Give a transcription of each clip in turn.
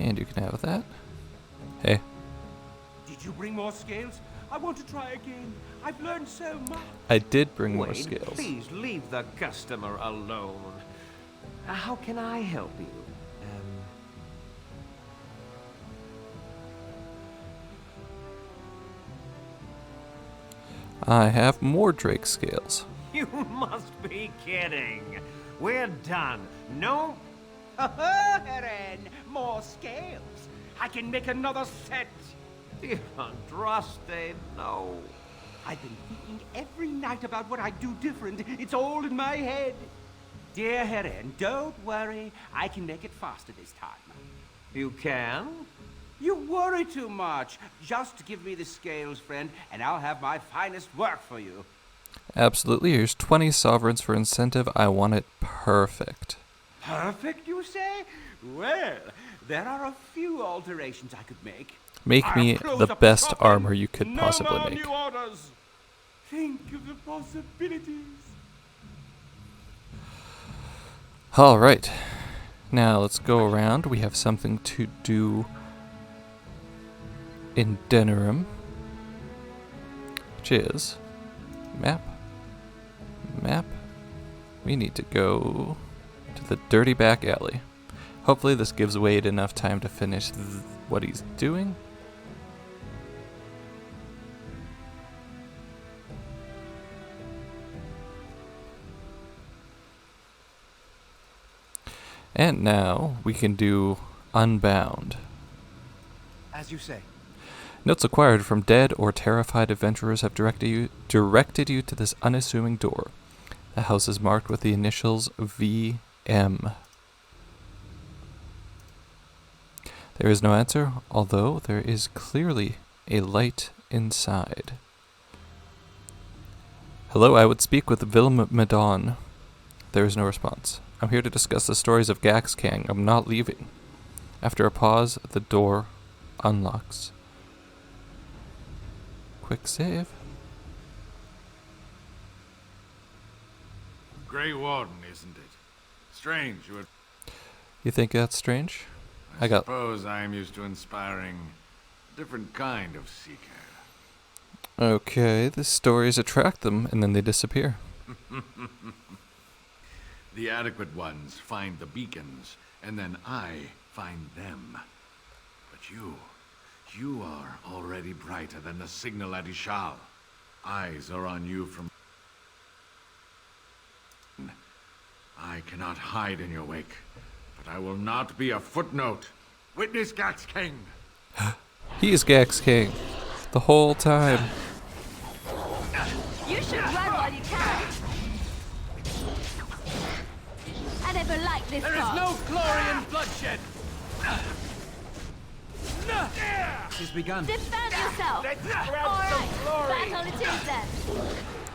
And you can have that. Hey. Did you bring more scales? I want to try again. I've learned so much. I did bring more Wade, scales. please leave the customer alone. How can I help you? I have more Drake scales. You must be kidding. We're done. No. Eren, more scales. I can make another set. Dear Andraste, no. I've been thinking every night about what I'd do different. It's all in my head. Dear Eren, don't worry. I can make it faster this time. You can? You worry too much. Just give me the scales, friend, and I'll have my finest work for you. Absolutely. Here's 20 sovereigns for incentive. I want it perfect. Perfect, you say? Well, there are a few alterations I could make. Make me the best armor you could possibly no more make. New orders. Think of the possibilities. All right. Now let's go around. We have something to do in Denerim, which is map. We need to go to the dirty back alley. Hopefully this gives Wade enough time to finish what he's doing. And now we can do Unbound. As you say. Notes acquired from dead or terrified adventurers have directed you to this unassuming door. The house is marked with the initials VM. There is no answer, although there is clearly a light inside. Hello, I would speak with Vilmedon. There is no response. I'm here to discuss the stories of Gaxkang. I'm not leaving. After a pause, the door unlocks. Quick save. Grey Warden, isn't it? Strange, you would... You think that's strange? I suppose I am used to inspiring a different kind of seeker. Okay, the stories attract them, and then they disappear. The adequate ones find the beacons, and then I find them. But you are already brighter than the signal at Ishal. Eyes are on you from... I cannot hide in your wake, but I will not be a footnote. Witness Gax King. He is Gaxkang the whole time. You should run while you can. I never liked this There is part. no glory in bloodshed. She's begun. Defend yourself. Let's grab All some right, glory. battle it is then.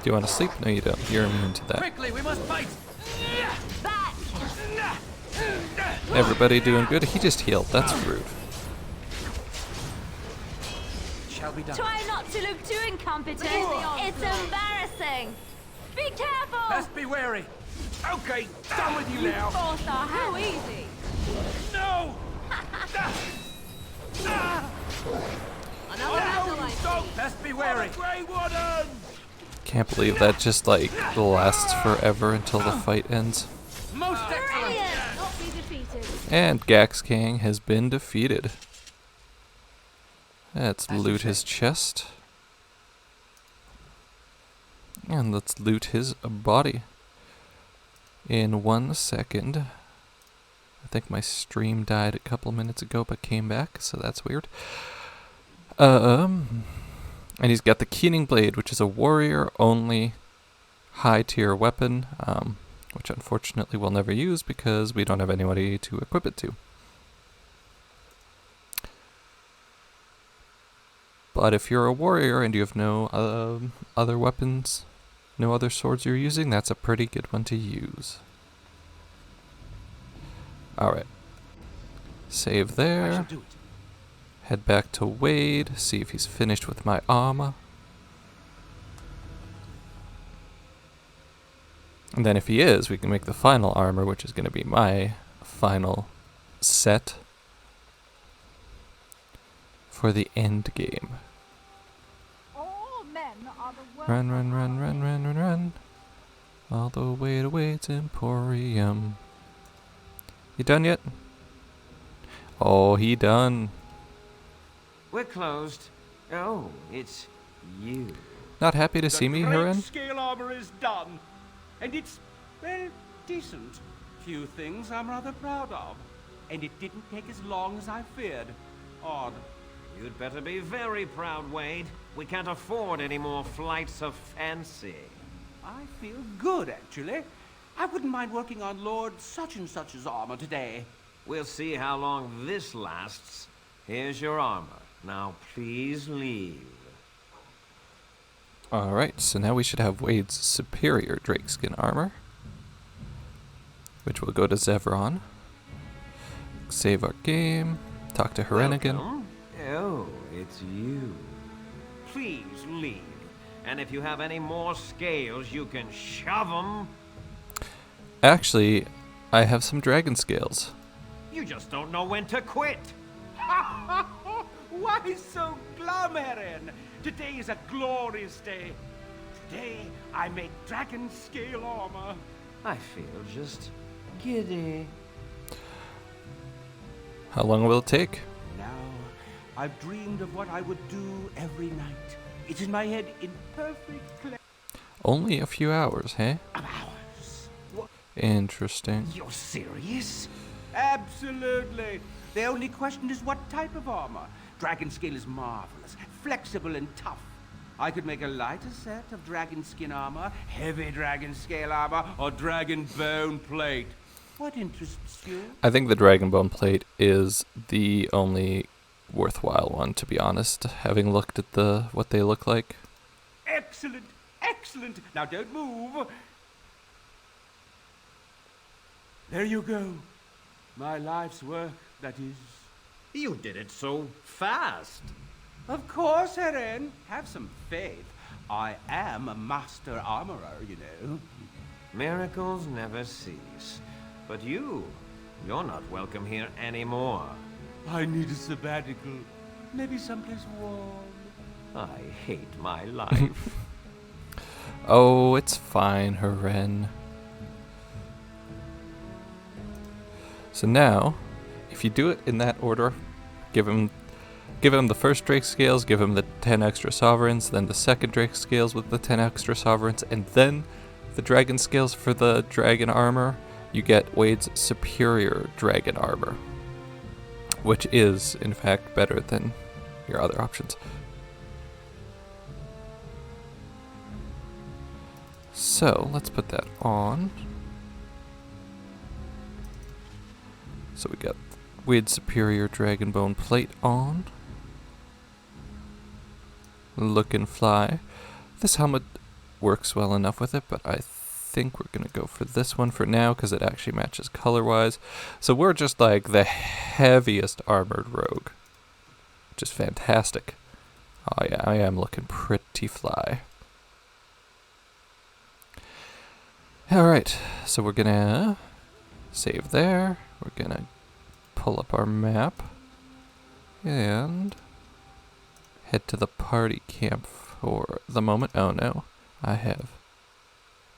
Do you want to sleep? No, you don't. You're immune to that. Quickly, we must fight. Back. Everybody doing good? He just healed. That's rude. Shall be done. Try not to look too incompetent. It's embarrassing. Be careful. Best be wary. Okay, done with you now. Forced our hand. How easy. No! Another battle I see. Best be wary. Grey Warden! Can't believe that just like lasts forever until the fight ends. Most excellent. Brilliant. Not be defeated. And Gaxkang has been defeated. Let's loot his chest. And let's loot his body. In 1 second. I think my stream died a couple minutes ago but came back, so that's weird. And he's got the Keening Blade, which is a warrior-only high-tier weapon, which unfortunately we'll never use because we don't have anybody to equip it to. But if you're a warrior and you have no other weapons, no other swords you're using, that's a pretty good one to use. Alright. Save there. Head back to Wade, see if he's finished with my armor. And then if he is, we can make the final armor, which is going to be my final set for the end game. All men are the work Run, run, of run, our run, run, run, run. All the way to Wade's Emporium. You done yet? Oh, he done. We're closed. Oh, it's you. Not happy to see me, The great Hurin? scale armor is done. And it's, well, decent. Few things I'm rather proud of. And it didn't take as long as I feared. Odd. You'd better be very proud, Wade. We can't afford any more flights of fancy. I feel good, actually. I wouldn't mind working on Lord such-and-such's armor today. We'll see how long this lasts. Here's your armor. Now please leave. Alright, so now we should have Wade's superior drakeskin armor, which will go to Zevron. Save our game. Talk to Hurin again. Welcome. Oh, it's you. Please leave. And if you have any more scales, you can shove them. Actually, I have some dragon scales. You just don't know when to quit. Why so glum, Erin? Today is a glorious day. Today, I make dragon scale armor. I feel just giddy. How long will it take? Now, I've dreamed of what I would do every night. It's in my head in perfect clarity. Only a few hours, hey? Hours. What? Interesting. You're serious? Absolutely. The only question is what type of armor. Dragon scale is marvelous, flexible and tough. I could make a lighter set of dragon skin armor, heavy dragon scale armor, or dragon bone plate. What interests you? I think the dragon bone plate is the only worthwhile one, to be honest, having looked at what they look like. Excellent, excellent. Now don't move. There you go. My life's work, that is. You did it so fast. Of course, Erin. Have some faith. I am a master armorer, you know. Miracles never cease. But you're not welcome here anymore. I need a sabbatical. Maybe someplace warm. I hate my life. Oh, it's fine, Hurin. So now, if you do it in that order, give him the first Drake scales, give him the 10 extra sovereigns, then the second Drake scales with the 10 extra sovereigns, and then the dragon scales for the dragon armor, you get Wade's superior dragon armor, which is, in fact, better than your other options. So, let's put that on. So we got Wade's superior dragon bone plate on. Looking fly. This helmet works well enough with it, but I think we're gonna go for this one for now because it actually matches color-wise. So we're just like the heaviest armored rogue, which is fantastic. Oh yeah, I am looking pretty fly. Alright, so we're gonna save there. We're gonna pull up our map and head to the party camp for the moment. Oh no, I have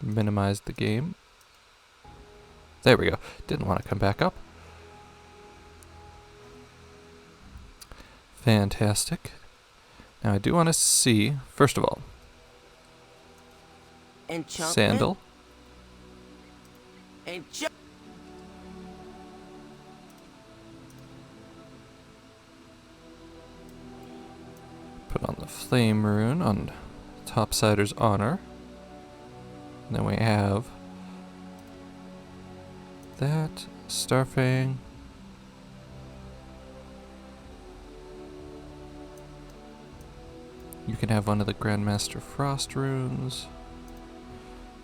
minimized the game. There we go. Didn't want to come back up. Fantastic. Now I do want to see, first of all, Sandal. Put on the flame rune on Topsider's honor. And then we have that, Starfang. You can have one of the Grandmaster Frost runes.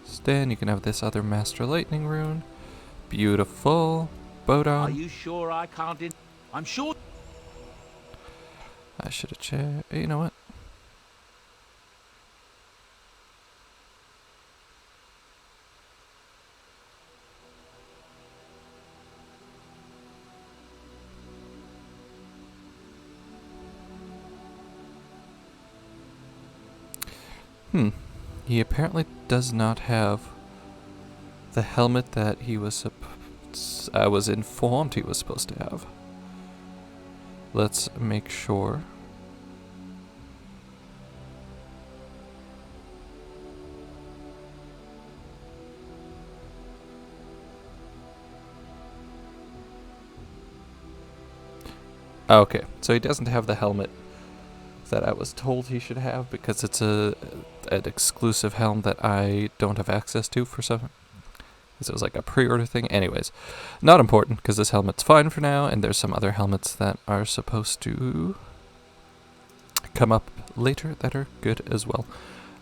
Stan, you can have this other Master Lightning rune. Beautiful. Bodon. Are you sure I can't? I'm sure. I should have checked. You know what? He apparently does not have the helmet that he was I was informed he was supposed to have. Let's make sure. Okay, so he doesn't have the helmet that I was told he should have because it's an exclusive helm that I don't have access to for some. Because it was like a pre-order thing. Anyways, not important because this helmet's fine for now, and there's some other helmets that are supposed to come up later that are good as well.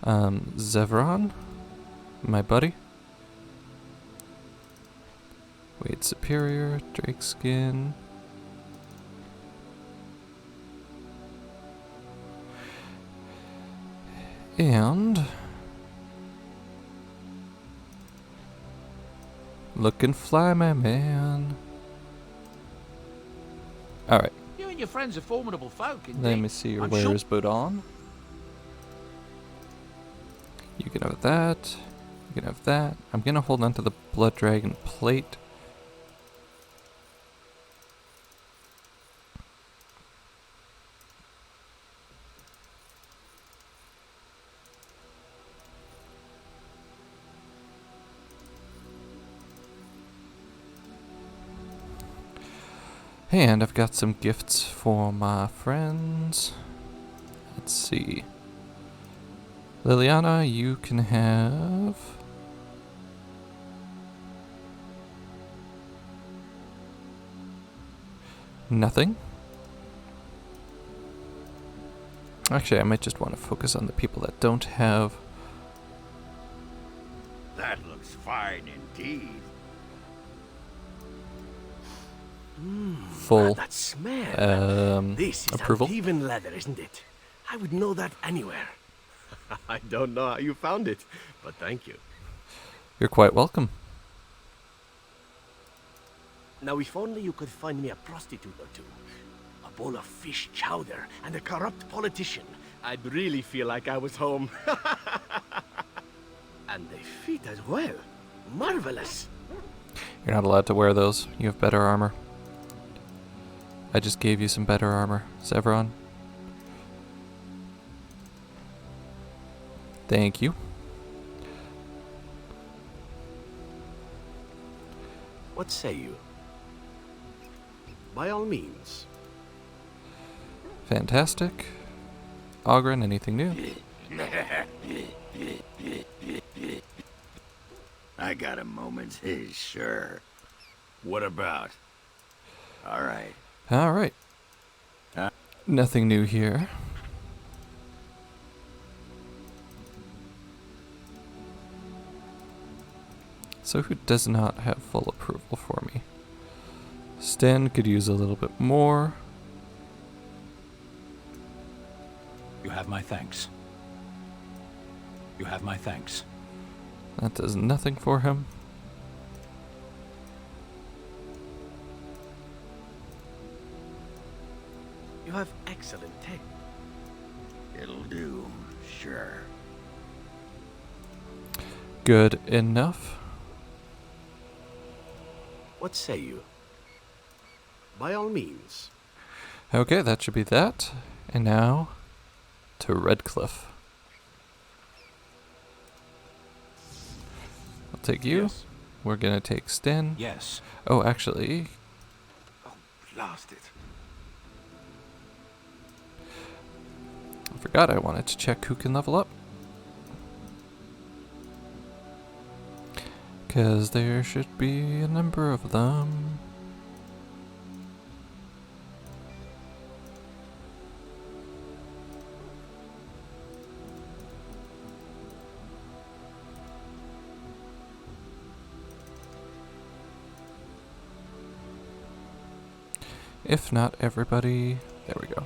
Zevran, my buddy. Wade Superior, Drakeskin. And look and fly, my man. Alright. You and your friends are formidable folk, indeed. Let me see your I'm sure- wares Bodon. You can have that. You can have that. I'm gonna hold on to the Blood Dragon plate. And I've got some gifts for my friends. Let's see. Liliana, you can have... nothing. Actually, I might just want to focus on the people that don't have... That looks fine indeed. full That smell. This is approval. uneven leather, isn't it? I would know that anywhere. I don't know how you found it, but thank you. You're quite welcome. Now, if only you could find me a prostitute or two, a bowl of fish chowder, and a corrupt politician, I'd really feel like I was home. And the feet as well. Marvelous. You're not allowed to wear those. You have better armor. I just gave you some better armor, Zevran. Thank you. What say you? By all means. Fantastic. Ogren, anything new? I got a moment. Sure. What about? All right. Alright. Nothing new here. So who does not have full approval for me? Sten could use a little bit more. You have my thanks. You have my thanks. That does nothing for him. You have excellent taste. It'll do. Sure. Good enough. What say you? By all means. Okay, that should be that. And now to Redcliffe. I'll take you. Yes. We're gonna take Sten. Yes. Oh, actually, Oh, blast it. I forgot I wanted to check who can level up. Because there should be a number of them. If not everybody, there we go.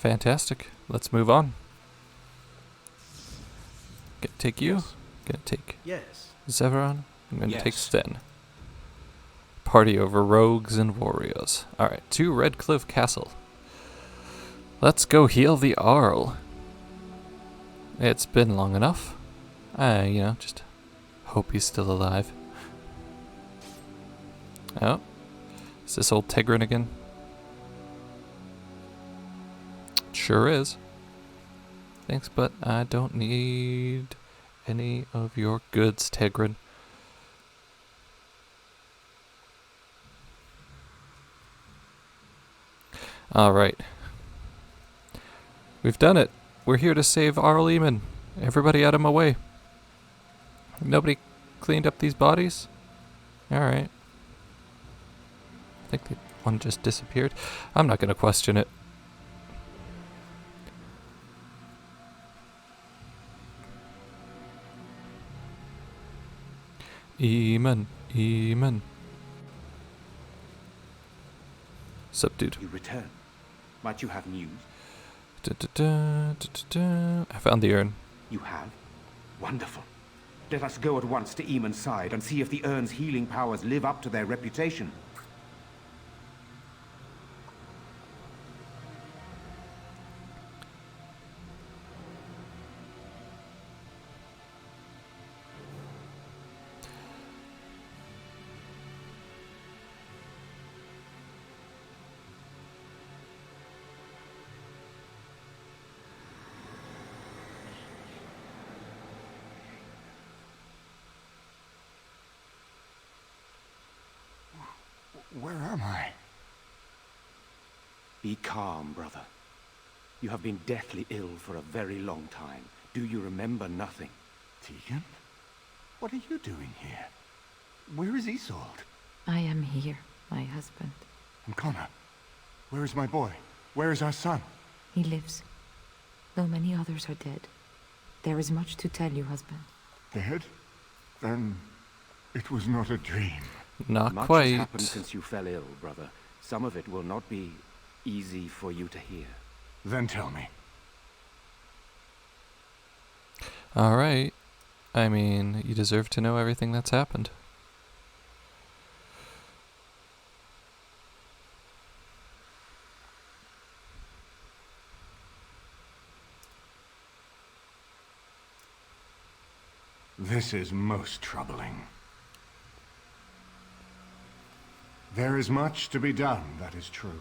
Fantastic. Let's move on. Gonna take you. Yes. Gonna take Yes. Zeveron. I'm gonna take Yes. Sten. Party over rogues and warriors. Alright, to Redcliffe Castle. Let's go heal the Arl. It's been long enough. Just hope he's still alive. Oh. Is this old Tegrin again? Sure is. Thanks, but I don't need any of your goods, Tegrin. Alright. We've done it. We're here to save Arl Eamon. Everybody out of my way. Nobody cleaned up these bodies? Alright. I think the one just disappeared. I'm not gonna question it. Eamon, Eamon. Subdued. You return. Might you have news? I found the urn. You have? Wonderful. Let us go at once to Eamon's side and see if the urn's healing powers live up to their reputation. Where am I? Be calm, brother. You have been deathly ill for a very long time. Do you remember nothing? Tegan? What are you doing here? Where is Isolde? I am here, my husband. And Connor? Where is my boy? Where is our son? He lives, though many others are dead. There is much to tell you, husband. Dead? Then it was not a dream. Not Much quite. has happened since you fell ill, brother. Some of it will not be easy for you to hear. Then tell me. Alright. I mean, you deserve to know everything that's happened. This is most troubling. There is much to be done, that is true.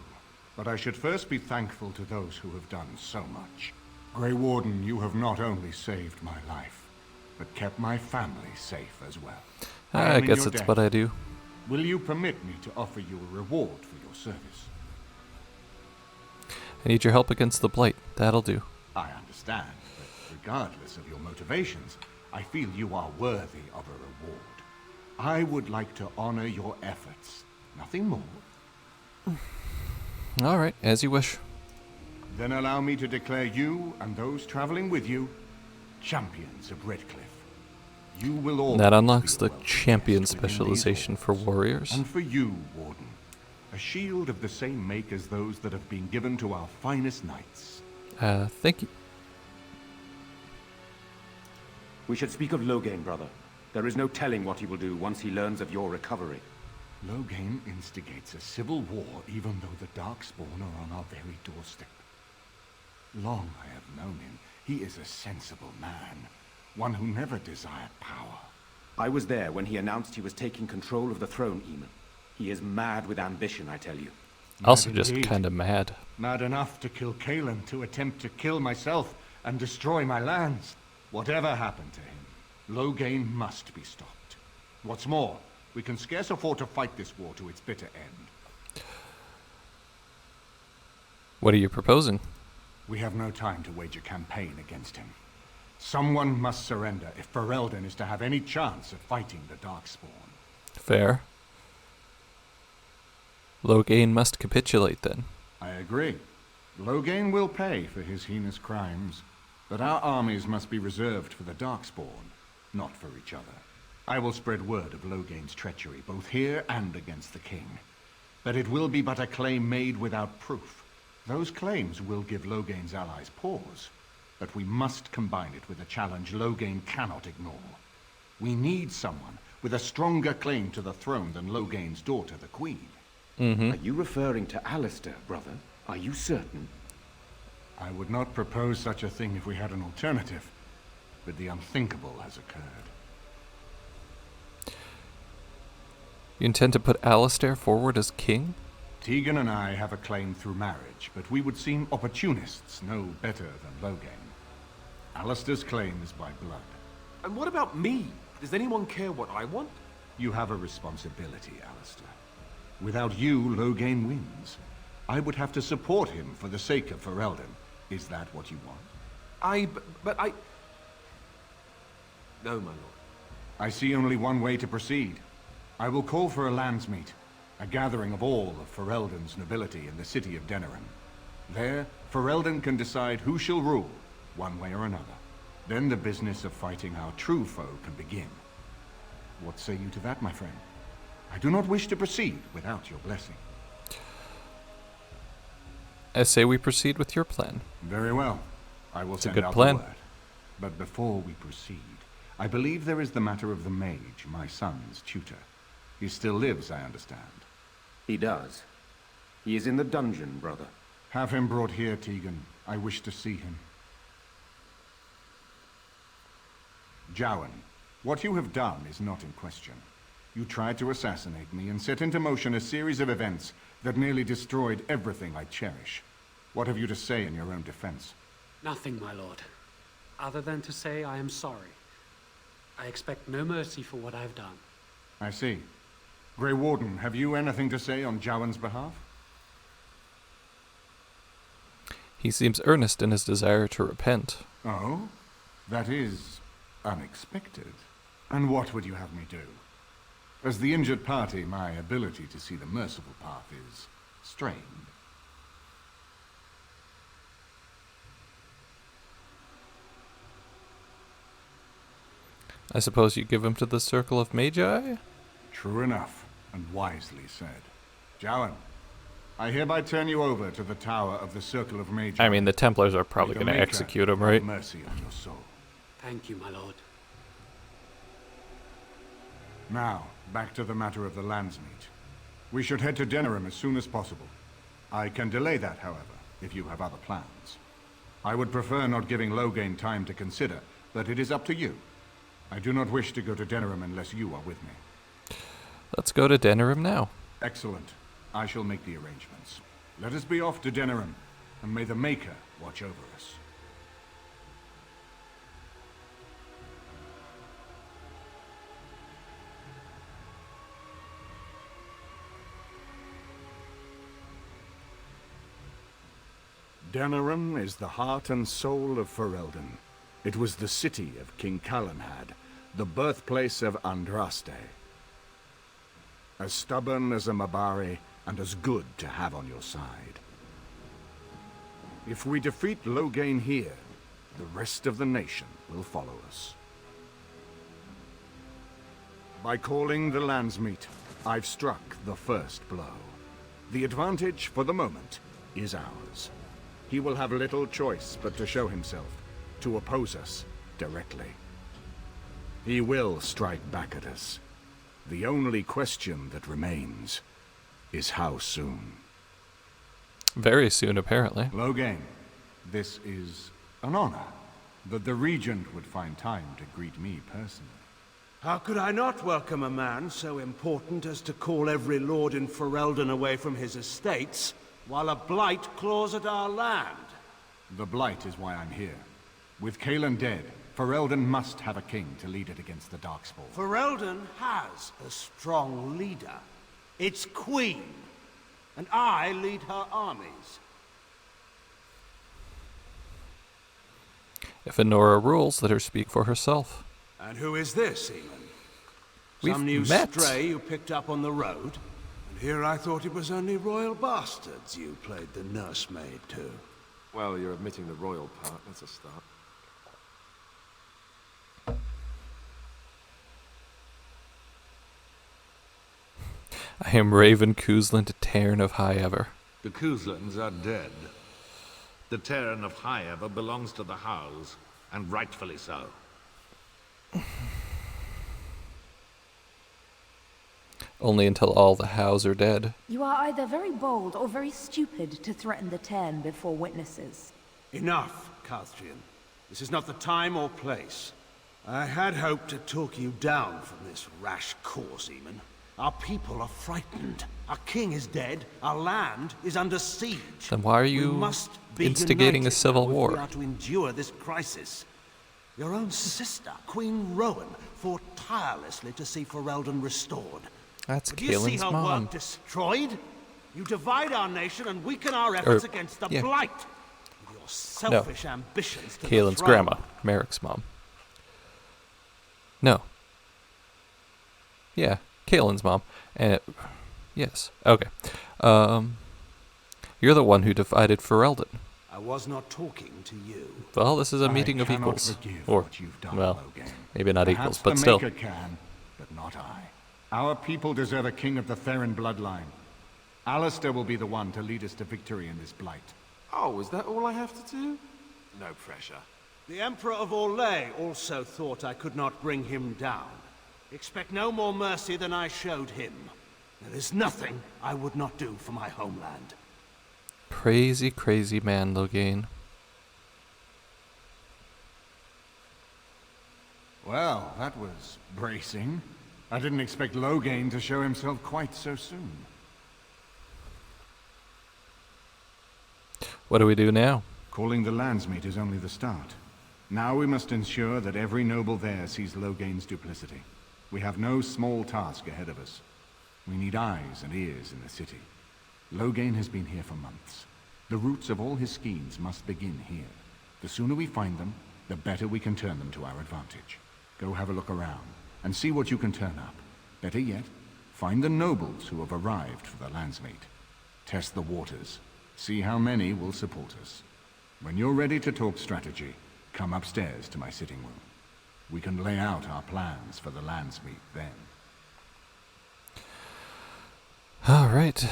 But I should first be thankful to those who have done so much. Grey Warden, you have not only saved my life, but kept my family safe as well. I am in guess your it's debt. what I do. Will you permit me to offer you a reward for your service? I need your help against the Blight. That'll do. I understand, but regardless of your motivations, I feel you are worthy of a reward. I would like to honor your efforts. Nothing more. Alright, as you wish. Then allow me to declare you and those traveling with you champions of Redcliffe. You will all That unlocks be the welcome champion guests within these specialization for walls. warriors. And for you, Warden, a shield of the same make as those that have been given to our finest knights. Thank you. We should speak of Loghain, brother. There is no telling what he will do once he learns of your recovery. Loghain instigates a civil war even though the Darkspawn are on our very doorstep. Long I have known him. He is a sensible man, one who never desired power. I was there when he announced he was taking control of the throne, Eamon. He is mad with ambition, I tell you. Also Mad just indeed. kind of mad. Mad enough to kill Kaelin, to attempt to kill myself and destroy my lands. Whatever happened to him, Loghain must be stopped. What's more, we can scarce afford to fight this war to its bitter end. What are you proposing? We have no time to wage a campaign against him. Someone must surrender if Ferelden is to have any chance of fighting the Darkspawn. Fair. Loghain must capitulate then. I agree. Loghain will pay for his heinous crimes, but our armies must be reserved for the Darkspawn, not for each other. I will spread word of Loghain's treachery, both here and against the king. But it will be but a claim made without proof. Those claims will give Loghain's allies pause, but we must combine it with a challenge Loghain cannot ignore. We need someone with a stronger claim to the throne than Loghain's daughter, the Queen. Mm-hmm. Are you referring to Alistair, brother? Are you certain? I would not propose such a thing if we had an alternative, but the unthinkable has occurred. You intend to put Alistair forward as king? Tegan and I have a claim through marriage, but we would seem opportunists no better than Loghain. Alistair's claim is by blood. And what about me? Does anyone care what I want? You have a responsibility, Alistair. Without you, Loghain wins. I would have to support him for the sake of Ferelden. Is that what you want? But I... No, my lord. I see only one way to proceed. I will call for a landsmeet, a gathering of all of Ferelden's nobility in the city of Denerim. There, Ferelden can decide who shall rule, one way or another. Then the business of fighting our true foe can begin. What say you to that, my friend? I do not wish to proceed without your blessing. I say we proceed with your plan. Very well. I will It's a send good out plan. the word. But before we proceed, I believe there is the matter of the mage, my son's tutor. He still lives, I understand. He does. He is in the dungeon, brother. Have him brought here, Tegan. I wish to see him. Jowan, what you have done is not in question. You tried to assassinate me and set into motion a series of events that nearly destroyed everything I cherish. What have you to say in your own defense? Nothing, my lord. Other than to say I am sorry. I expect no mercy for what I have done. I see. Grey Warden, have you anything to say on Jowan's behalf? He seems earnest in his desire to repent. Oh? That is unexpected. And what would you have me do? As the injured party, my ability to see the merciful path is strained. I suppose you give him to the Circle of Magi? True enough, and wisely said. Jowan, I hereby turn you over to the Tower of the Circle of Magi. I mean, the Templars are probably May the going to Maker execute him, have right? mercy on your soul. Thank you, my lord. Now, back to the matter of the Landsmeet. We should head to Denerim as soon as possible. I can delay that, however, if you have other plans. I would prefer not giving Loghain time to consider, but it is up to you. I do not wish to go to Denerim unless you are with me. Let's go to Denerim now. Excellent. I shall make the arrangements. Let us be off to Denerim, and may the Maker watch over us. Denerim is the heart and soul of Ferelden. It was the city of King Calenhad, the birthplace of Andraste. As stubborn as a Mabari, and as good to have on your side. If we defeat Loghain here, the rest of the nation will follow us. By calling the Landsmeet, I've struck the first blow. The advantage, for the moment, is ours. He will have little choice but to show himself, to oppose us directly. He will strike back at us. The only question that remains is how soon. Very soon, apparently. Loghain, this is an honor that the Regent would find time to greet me personally. How could I not welcome a man so important as to call every lord in Ferelden away from his estates, while a blight claws at our land? The Blight is why I'm here. With Cailan dead, Ferelden must have a king to lead it against the Darkspawn. Ferelden has a strong leader. Its queen. And I lead her armies. If Enora rules, let her speak for herself. And who is this, Eamon? We've Some new met. stray you picked up on the road? And here I thought it was only royal bastards you played the nursemaid to. Well, you're admitting the royal part. That's a start. I am Raven Kuzlin Tairn of High Ever. The The Kuzlans are dead. The Terran of Highever belongs to the House, and rightfully so. Only until all the Hows are dead. You are either very bold or very stupid to threaten the Ten before witnesses. Enough, Calthrian. This is not the time or place. I had hoped to talk you down from this rash course, Eamon. Our people are frightened. Our king is dead. Our land is under siege. Then why are We you must be instigating a united civil now if war? we are to endure this crisis. Your own sister, Queen Rowan, fought tirelessly to see Ferelden restored. That's Do you see Kaelin's her mom. work destroyed? You divide our nation and weaken our efforts against the yeah. Blight. With your selfish ambitions to the Kaelin's throne. grandma, Merrick's mom. No. Yeah, Kaelin's mom. And yes, okay. You're the one who divided Ferelden. I was not talking to you. Well, this is a I meeting of cannot equals. forgive Or, what you've done, well, Logain. maybe not Perhaps equals, but the still. Maker can, but not I. Our people deserve a king of the Theron bloodline. Alistair will be the one to lead us to victory in this Blight. Oh, is that all I have to do? No pressure. The Emperor of Orlais also thought I could not bring him down. Expect no more mercy than I showed him. There is nothing I would not do for my homeland. Crazy, crazy man, Logain. Well, that was bracing. I didn't expect Logain to show himself quite so soon. What do we do now? Calling the Landsmeet is only the start. Now we must ensure that every noble there sees Logain's duplicity. We have no small task ahead of us. We need eyes and ears in the city. Logain has been here for months. The roots of all his schemes must begin here. The sooner we find them, the better we can turn them to our advantage. Go have a look around, and see what you can turn up. Better yet, find the nobles who have arrived for the Landsmeet. Test the waters. See how many will support us. When you're ready to talk strategy, come upstairs to my sitting room. We can lay out our plans for the Landsmeet then. All right.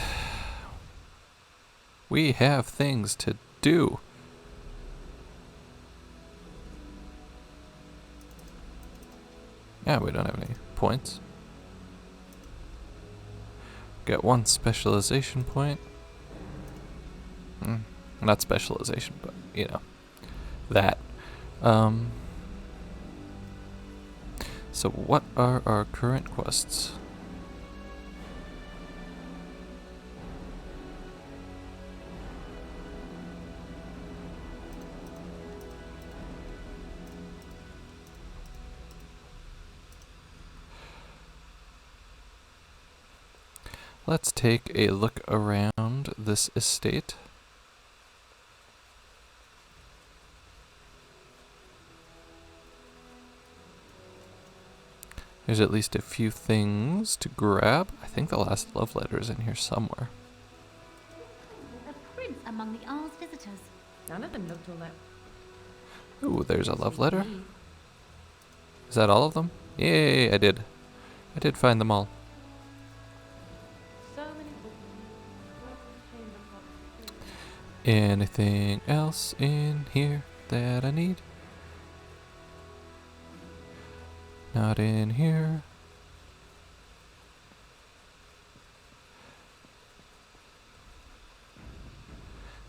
We have things to do. Yeah, we don't have any points. Get one specialization point. Not specialization, but, you know, that. So what are our current quests? Let's take a look around this estate. There's at least a few things to grab. I think the last love letter is in here somewhere. A prince among the Arl's visitors. None of them looked all that. Ooh, there's a love letter. Is that all of them? Yay, I did find them all. So many books. Anything else in here that I need? Not in here.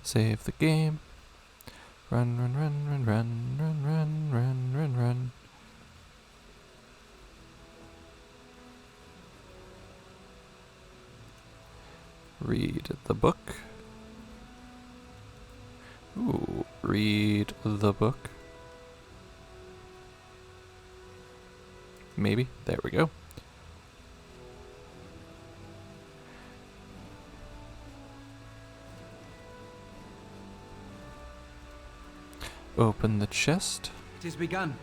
Save the game. Run, run, run, run, run, run, run, run, run, run. Read the book. Ooh, read the book. Maybe. There we go. Open the chest. It has begun.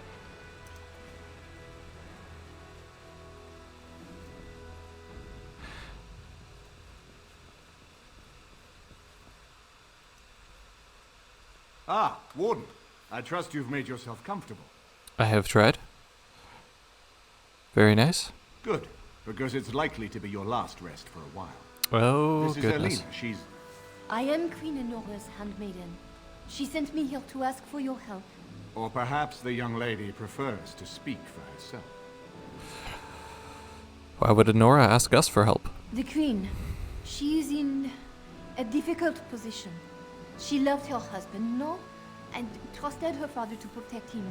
Ah, Warden. I trust you've made yourself comfortable. I have tried. Very nice. Good, because it's likely to be your last rest for a while. Oh, this is goodness. Elena. She's I am Queen Enora's handmaiden. She sent me here to ask for your help. Or perhaps the young lady prefers to speak for herself. Why would Enora ask us for help? The Queen, she is in a difficult position. She loved her husband, no? And trusted her father to protect him.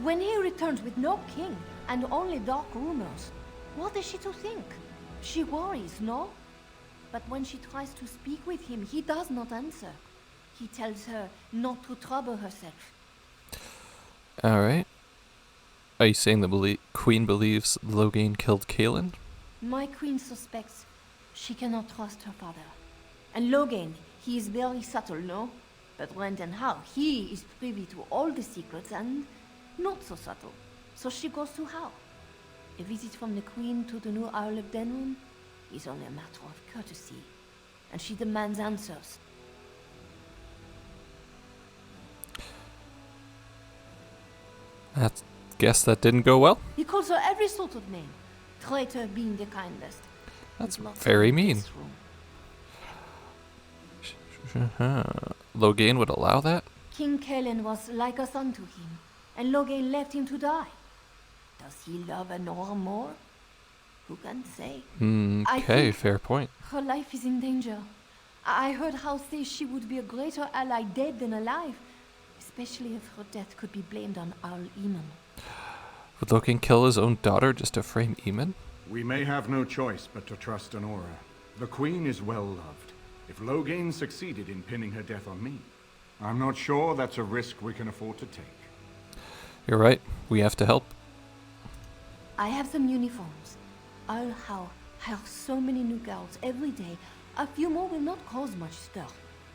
When he returns with no king and only dark rumors, what is she to think? She worries, no? But when she tries to speak with him, he does not answer. He tells her not to trouble herself. Alright. Are you saying the Queen believes Loghain killed Kaelin? My Queen suspects she cannot trust her father. And Loghain, he is very subtle, no? But Brendan Howe, he is privy to all the secrets and not so subtle. So she goes to Howe. A visit from the Queen to the new Isle of Denwyn is only a matter of courtesy. And she demands answers. Guess that didn't go well. He calls her every sort of name, traitor being the kindest. That's very mean. Loghain would allow that? King Kaelin was like a son to him, and Loghain left him to die. Does he love Enora more? Who can say? Okay, fair point. Her life is in danger. I heard Howe say she would be a greater ally dead than alive, especially if her death could be blamed on Arl Eamon. Would Loghain kill his own daughter just to frame Eamon? We may have no choice but to trust Enora. The Queen is well loved. If Loghain succeeded in pinning her death on me, I'm not sure that's a risk we can afford to take. You're right. We have to help. I have some uniforms. Earl Howe hires so many new girls every day. A few more will not cause much stir.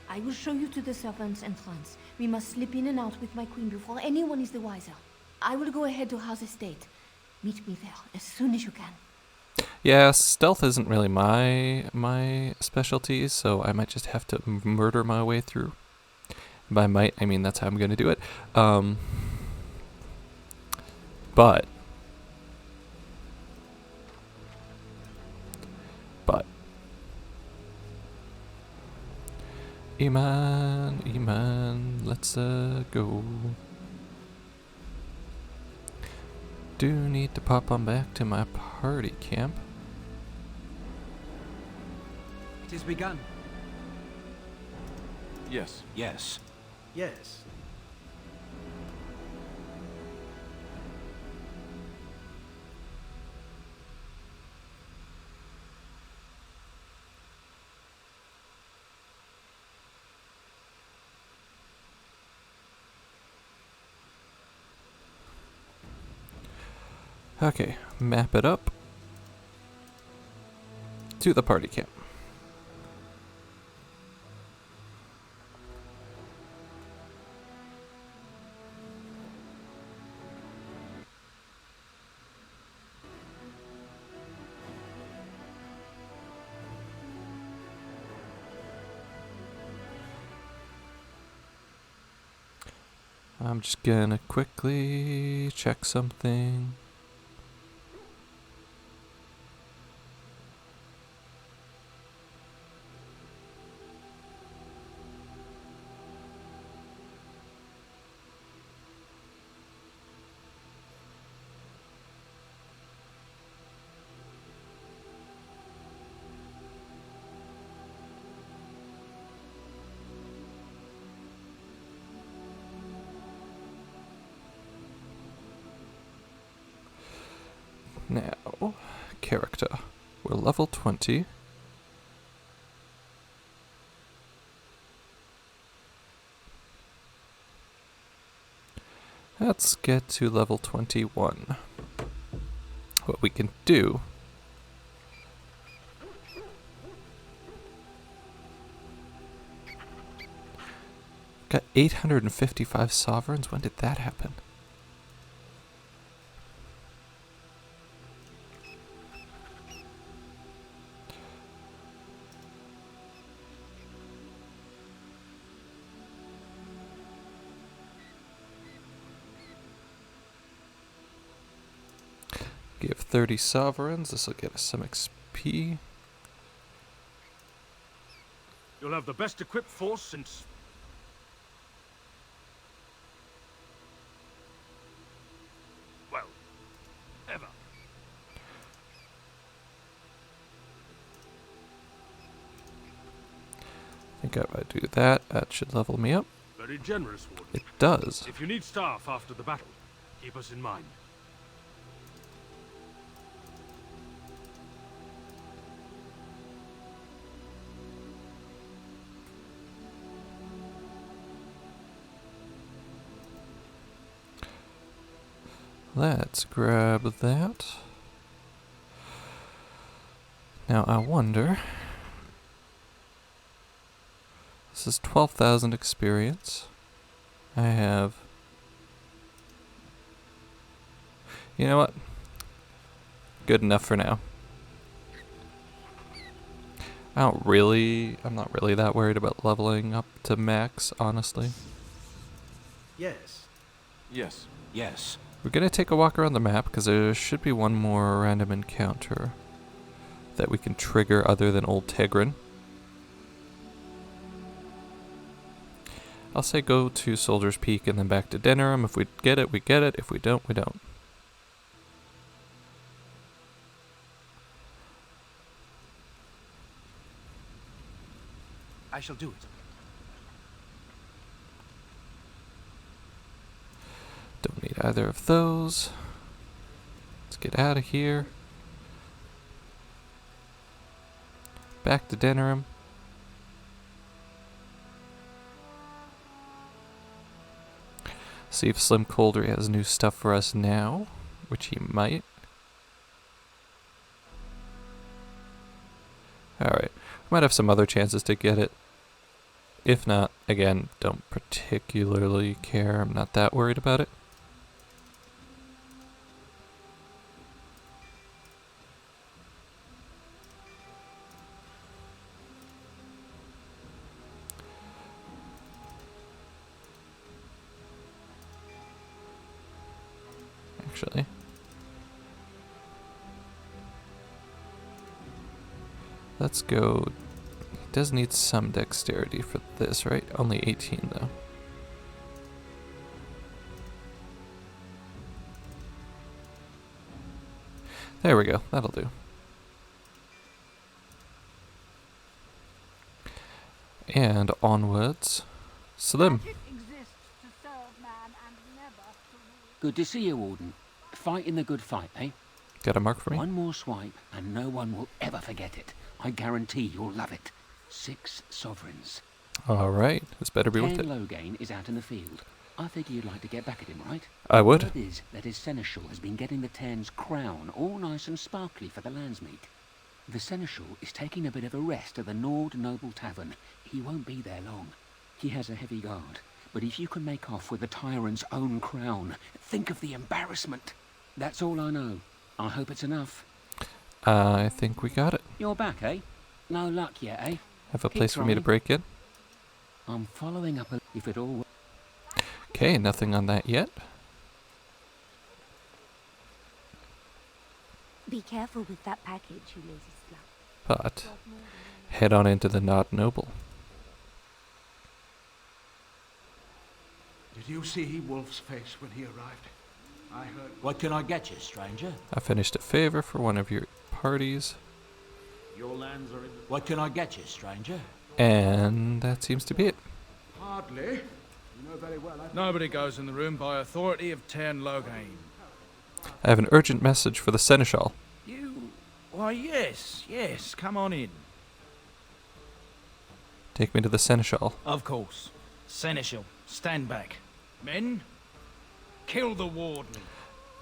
I will show you to the servants' entrance. We must slip in and out with my queen before anyone is the wiser. I will go ahead to Howe's estate. Meet me there as soon as you can. Yeah, stealth isn't really my specialty, so I might just have to murder my way through. By might, I mean that's how I'm gonna do it. But Eamon, let's go. Do need to pop on back to my party camp. It is begun. Yes. Yes. Yes. Okay, map it up to the party camp. I'm just gonna quickly check something. Now, character. We're level 20. Let's get to level 21. What we can do got 855 sovereigns. When did that happen? Give 30 sovereigns. This will get us some XP. Your You'll have the best equipped force since... well, ever. I think if I do that, that should level me up. Very generous, Warden. It does. If you need staff after the battle, keep us in mind. Let's grab that. Now I wonder... This is 12,000 experience. I have... You know what? Good enough for now. I'm not really that worried about leveling up to max, honestly. Yes. Yes. Yes. We're gonna take a walk around the map, because there should be one more random encounter that we can trigger other than Old Tegrin. I'll say go to Soldier's Peak and then back to Denerim. If we get it, we get it. If we don't, we don't. I shall do it. Don't need either of those. Let's get out of here. Back to Denerim. See if Slim Couldery has new stuff for us now, which he might. Alright, might have some other chances to get it. If not, again, don't particularly care. I'm not that worried about it. Actually, let's go. It does need some dexterity for this, right? Only 18 though. There we go, that'll do. And onwards, Slim. Good to see you, Warden. Fighting the good fight, eh? Got a mark for me? One more swipe, and no one will ever forget it. I guarantee you'll love it. 6 sovereigns. Alright, this better be worth it. Loghain is out in the field. I figure you'd like to get back at him, right? I would. Word is that his seneschal has been getting the Tern's crown all nice and sparkly for the landsmeet. The seneschal is taking a bit of a rest at the Nord Noble Tavern. He won't be there long. He has a heavy guard. But if you can make off with the tyrant's own crown, think of the embarrassment. That's all I know. I hope it's enough. I think we got it. You're back, eh? No luck yet, eh? Have a place for me to break in? I'm following up if it all... Okay, nothing on that yet. Be careful with that package, you lazy slut. But head on into the Nod Noble. Did you see Wolf's face when he arrived? I heard... What can I get you, stranger? I finished a favor for one of your parties. Your lands are in the... What can I get you, stranger? And that seems to be it. Hardly. You know very well Nobody goes in the room by authority of Tern Loghain. I have an urgent message for the Seneschal. You... Why, yes, come on in. Take me to the Seneschal. Of course. Seneschal, stand back. Men, kill the Warden.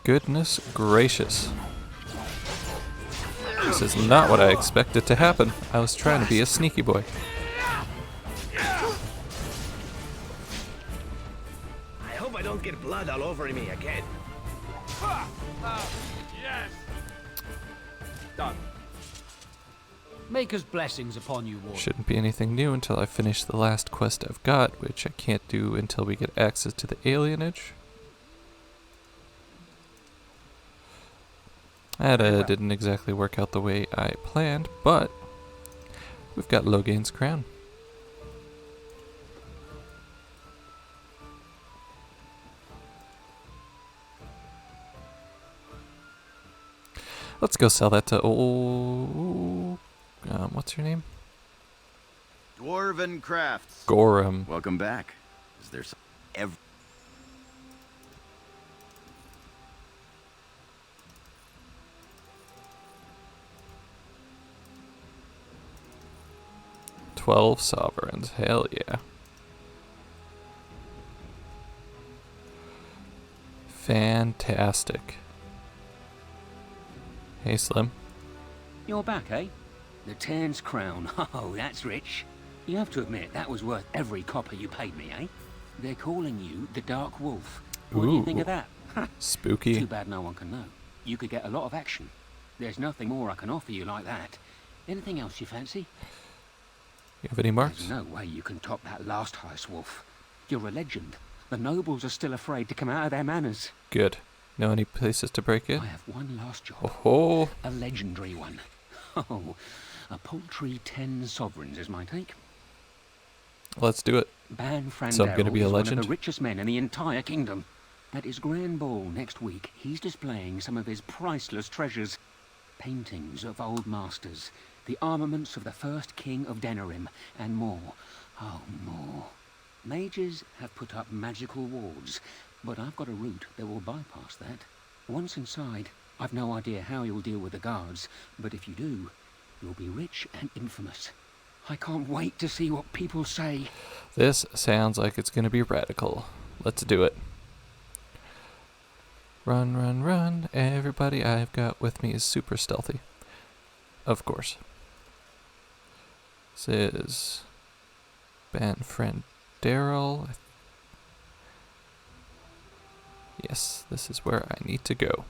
Goodness gracious. This is not what I expected to happen. I was trying to be a sneaky boy. I hope I don't get blood all over me again. Yes! Done. Maker's blessings upon you, Warden. Shouldn't be anything new until I finish the last quest I've got, which I can't do until we get access to the alienage. That didn't exactly work out the way I planned, but we've got Loghain's crown. Let's go sell that to old... what's your name? Dwarven Crafts. Gorham. Welcome back. Is there some... 12 sovereigns. Hell yeah. Fantastic. Hey, Slim. You're back, eh? The Tern's crown. Oh, that's rich. You have to admit, that was worth every copper you paid me, eh? They're calling you the Dark Wolf. What do you think of that? Spooky. Too bad no one can know. You could get a lot of action. There's nothing more I can offer you like that. Anything else you fancy? You have any marks? There's no way you can top that last heist, Wolf. You're a legend. The nobles are still afraid to come out of their manors. Good. Know any places to break in? I have one last job. Oh. A legendary one. Oh, a paltry 10 sovereigns is my take. Let's do it. Ban Frandero So I'm going to be a is legend? one of the richest men in the entire kingdom. At his grand ball next week, he's displaying some of his priceless treasures. Paintings of old masters, the armaments of the first king of Denerim, and more. Oh, more. Mages have put up magical walls, but I've got a route that will bypass that. Once inside, I've no idea how you'll deal with the guards, but if you do, you'll be rich and infamous. I can't wait to see what people say. This sounds like it's going to be radical. Let's do it. Run, run, run. Everybody I've got with me is super stealthy. Of course. This is Ban Frandero. Yes, this is where I need to go.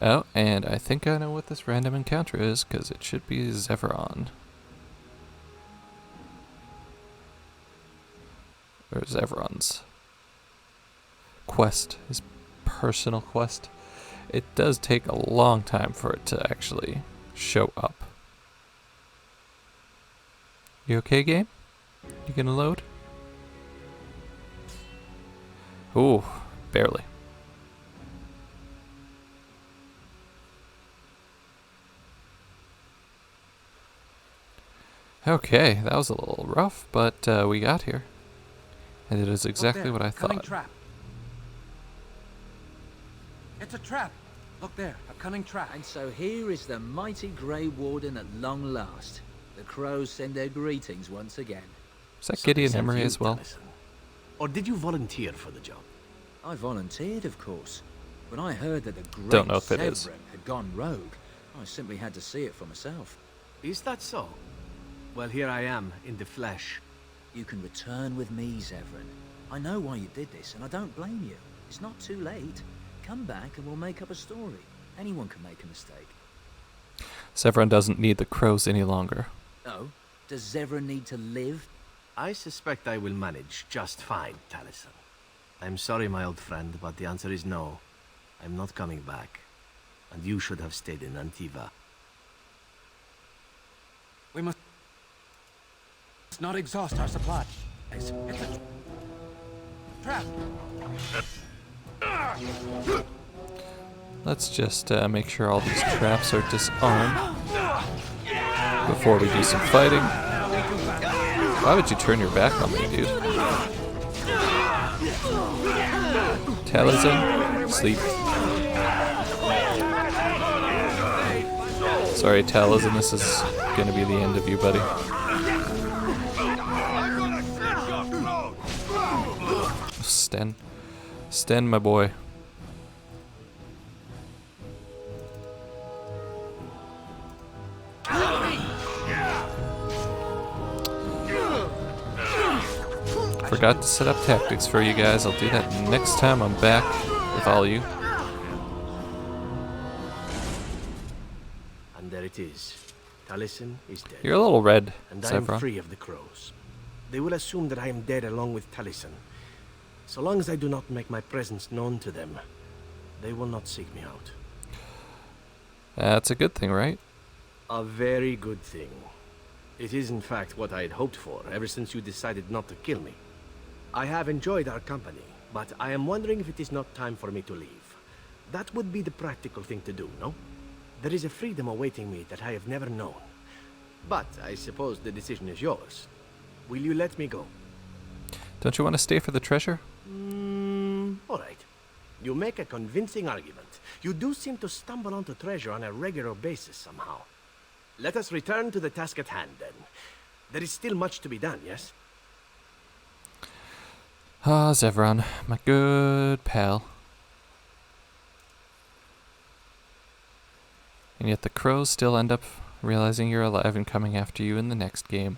Oh, and I think I know what this random encounter is, because it should be Zevran. Or Zevran's quest, his personal quest. It does take a long time for it to actually show up. You okay, game? You gonna load? Ooh, barely. Okay, that was a little rough, but we got here. And it is exactly what I thought. Trap. It's a trap. Look there, a cunning trap. And so here is the mighty Grey Warden at long last. The crows send their greetings once again. Is that Gideon Emery as well? Or did you volunteer for the job? I volunteered, of course. When I heard that the great Don't know if it is. Severin had gone rogue, I simply had to see it for myself. Is that so? Well, here I am, in the flesh. You can return with me, Severin. I know why you did this, and I don't blame you. It's not too late. Come back and we'll make up a story. Anyone can make a mistake. Severin doesn't need the crows any longer. Oh? Does Severin need to live? I suspect I will manage just fine, Taliesin. I'm sorry, my old friend, but the answer is no. I'm not coming back. And you should have stayed in Antiva. We must not exhaust our supply. It's a trap. Let's just make sure all these traps are disarmed before we do some fighting. Why would you turn your back on me, dude? Taliesin, sleep. Sorry, Taliesin, this is gonna be the end of you, buddy. Sten, my boy. Forgot to set up tactics for you guys. I'll do that next time I'm back with all you. And there it is. Taliesin is dead. You're a little red, and I am Severin. free of the crows. They will assume that I am dead along with Taliesin. So long as I do not make my presence known to them, they will not seek me out. That's a good thing, right? A very good thing. It is in fact what I had hoped for ever since you decided not to kill me. I have enjoyed our company, but I am wondering if it is not time for me to leave. That would be the practical thing to do, no? There is a freedom awaiting me that I have never known. But I suppose the decision is yours. Will you let me go? Don't you want to stay for the treasure? All right. You make a convincing argument. You do seem to stumble onto treasure on a regular basis somehow. Let us return to the task at hand, then. There is still much to be done, yes? Ah, Zevran, my good pal. And yet the crows still end up realizing you're alive and coming after you in the next game.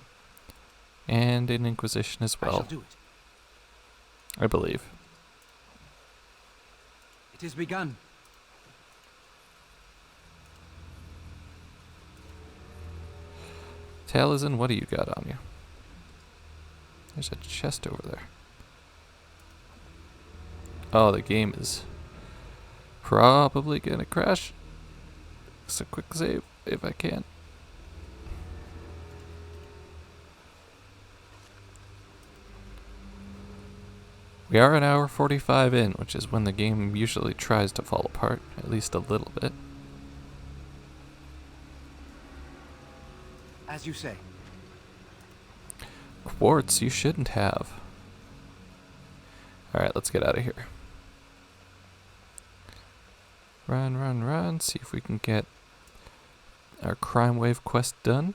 And in Inquisition as well. I shall do it. I believe. It is begun. Taliesin, what do you got on you? There's a chest over there. Oh, the game is probably gonna crash. So quick save if I can. We are an hour 45 in, which is when the game usually tries to fall apart, at least a little bit. As you say. Quartz you shouldn't have. Alright, let's get out of here. Run, run, run. See if we can get our crime wave quest done.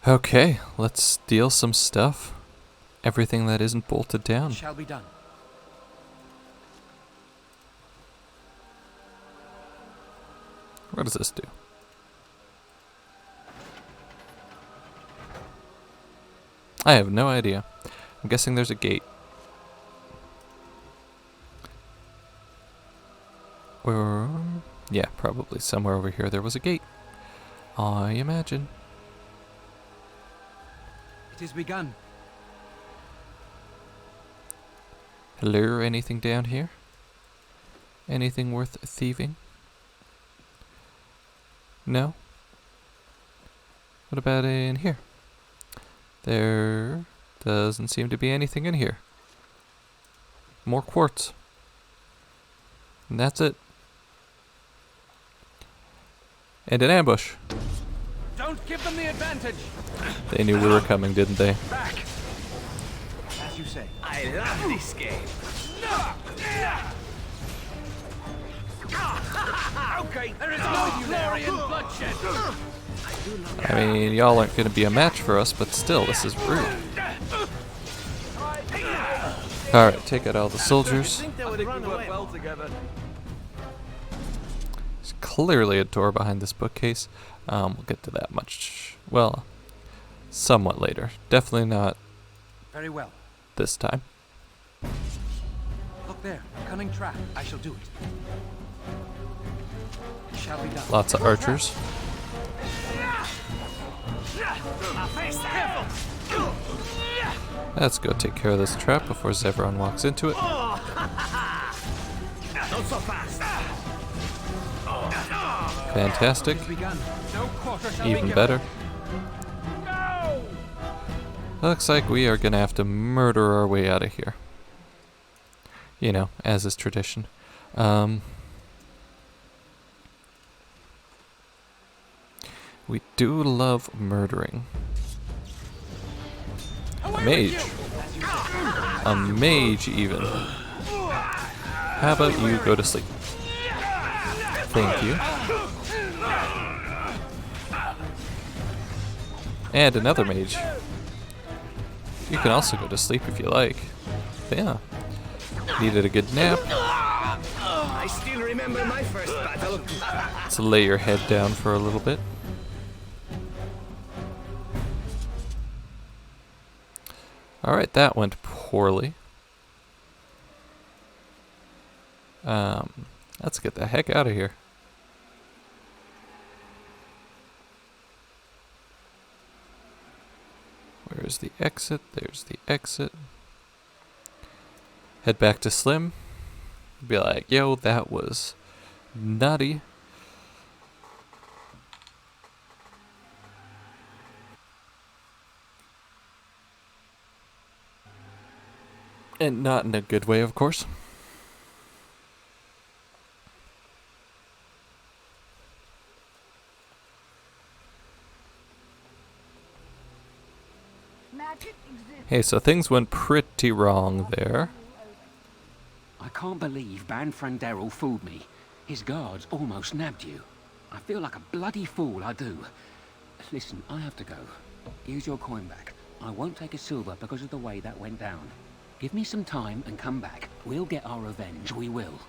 Okay, let's steal some stuff. Everything that isn't bolted down. Shall be done. What does this do? I have no idea. I'm guessing there's a gate. Or, yeah, probably somewhere over here there was a gate. I imagine. It is begun. Hello, anything down here? Anything worth thieving? No? What about in here? There doesn't seem to be anything in here. More quartz. And that's it. And an ambush. Don't give them the advantage. They knew we were coming, didn't they? Back. As you say. I love this game. Okay, there is no glory in bloodshed. I mean, y'all aren't going to be a match for us, but still, this is rude. Alright, take out all the soldiers. There's clearly a door behind this bookcase. We'll get to that much, well, somewhat later. Definitely not Very well. this time. Look there, a cunning trap. I shall do it. It shall be done. Lots of archers. Let's go take care of this trap before Zevran walks into it. Not so fast. Fantastic. No quarter shall be Even given. better. Looks like we are gonna have to murder our way out of here. You know, as is tradition. We do love murdering. Mage. A mage, even. How about you go to sleep? Thank you. And another mage. You can also go to sleep if you like. But yeah. Needed a good nap. I still remember my first battle. Let's lay your head down for a little bit. Alright, that went poorly. Let's get the heck out of here. There's the exit. There's the exit. Head back to Slim. Be like, yo, that was nutty. And not in a good way, of course. Hey, so things went pretty wrong there. I can't believe Banfran Daryl fooled me. His guards almost nabbed you. I feel like a bloody fool, I do. Listen, I have to go. Here's your coin back. I won't take a silver because of the way that went down. Give me some time and come back. We'll get our revenge, we will.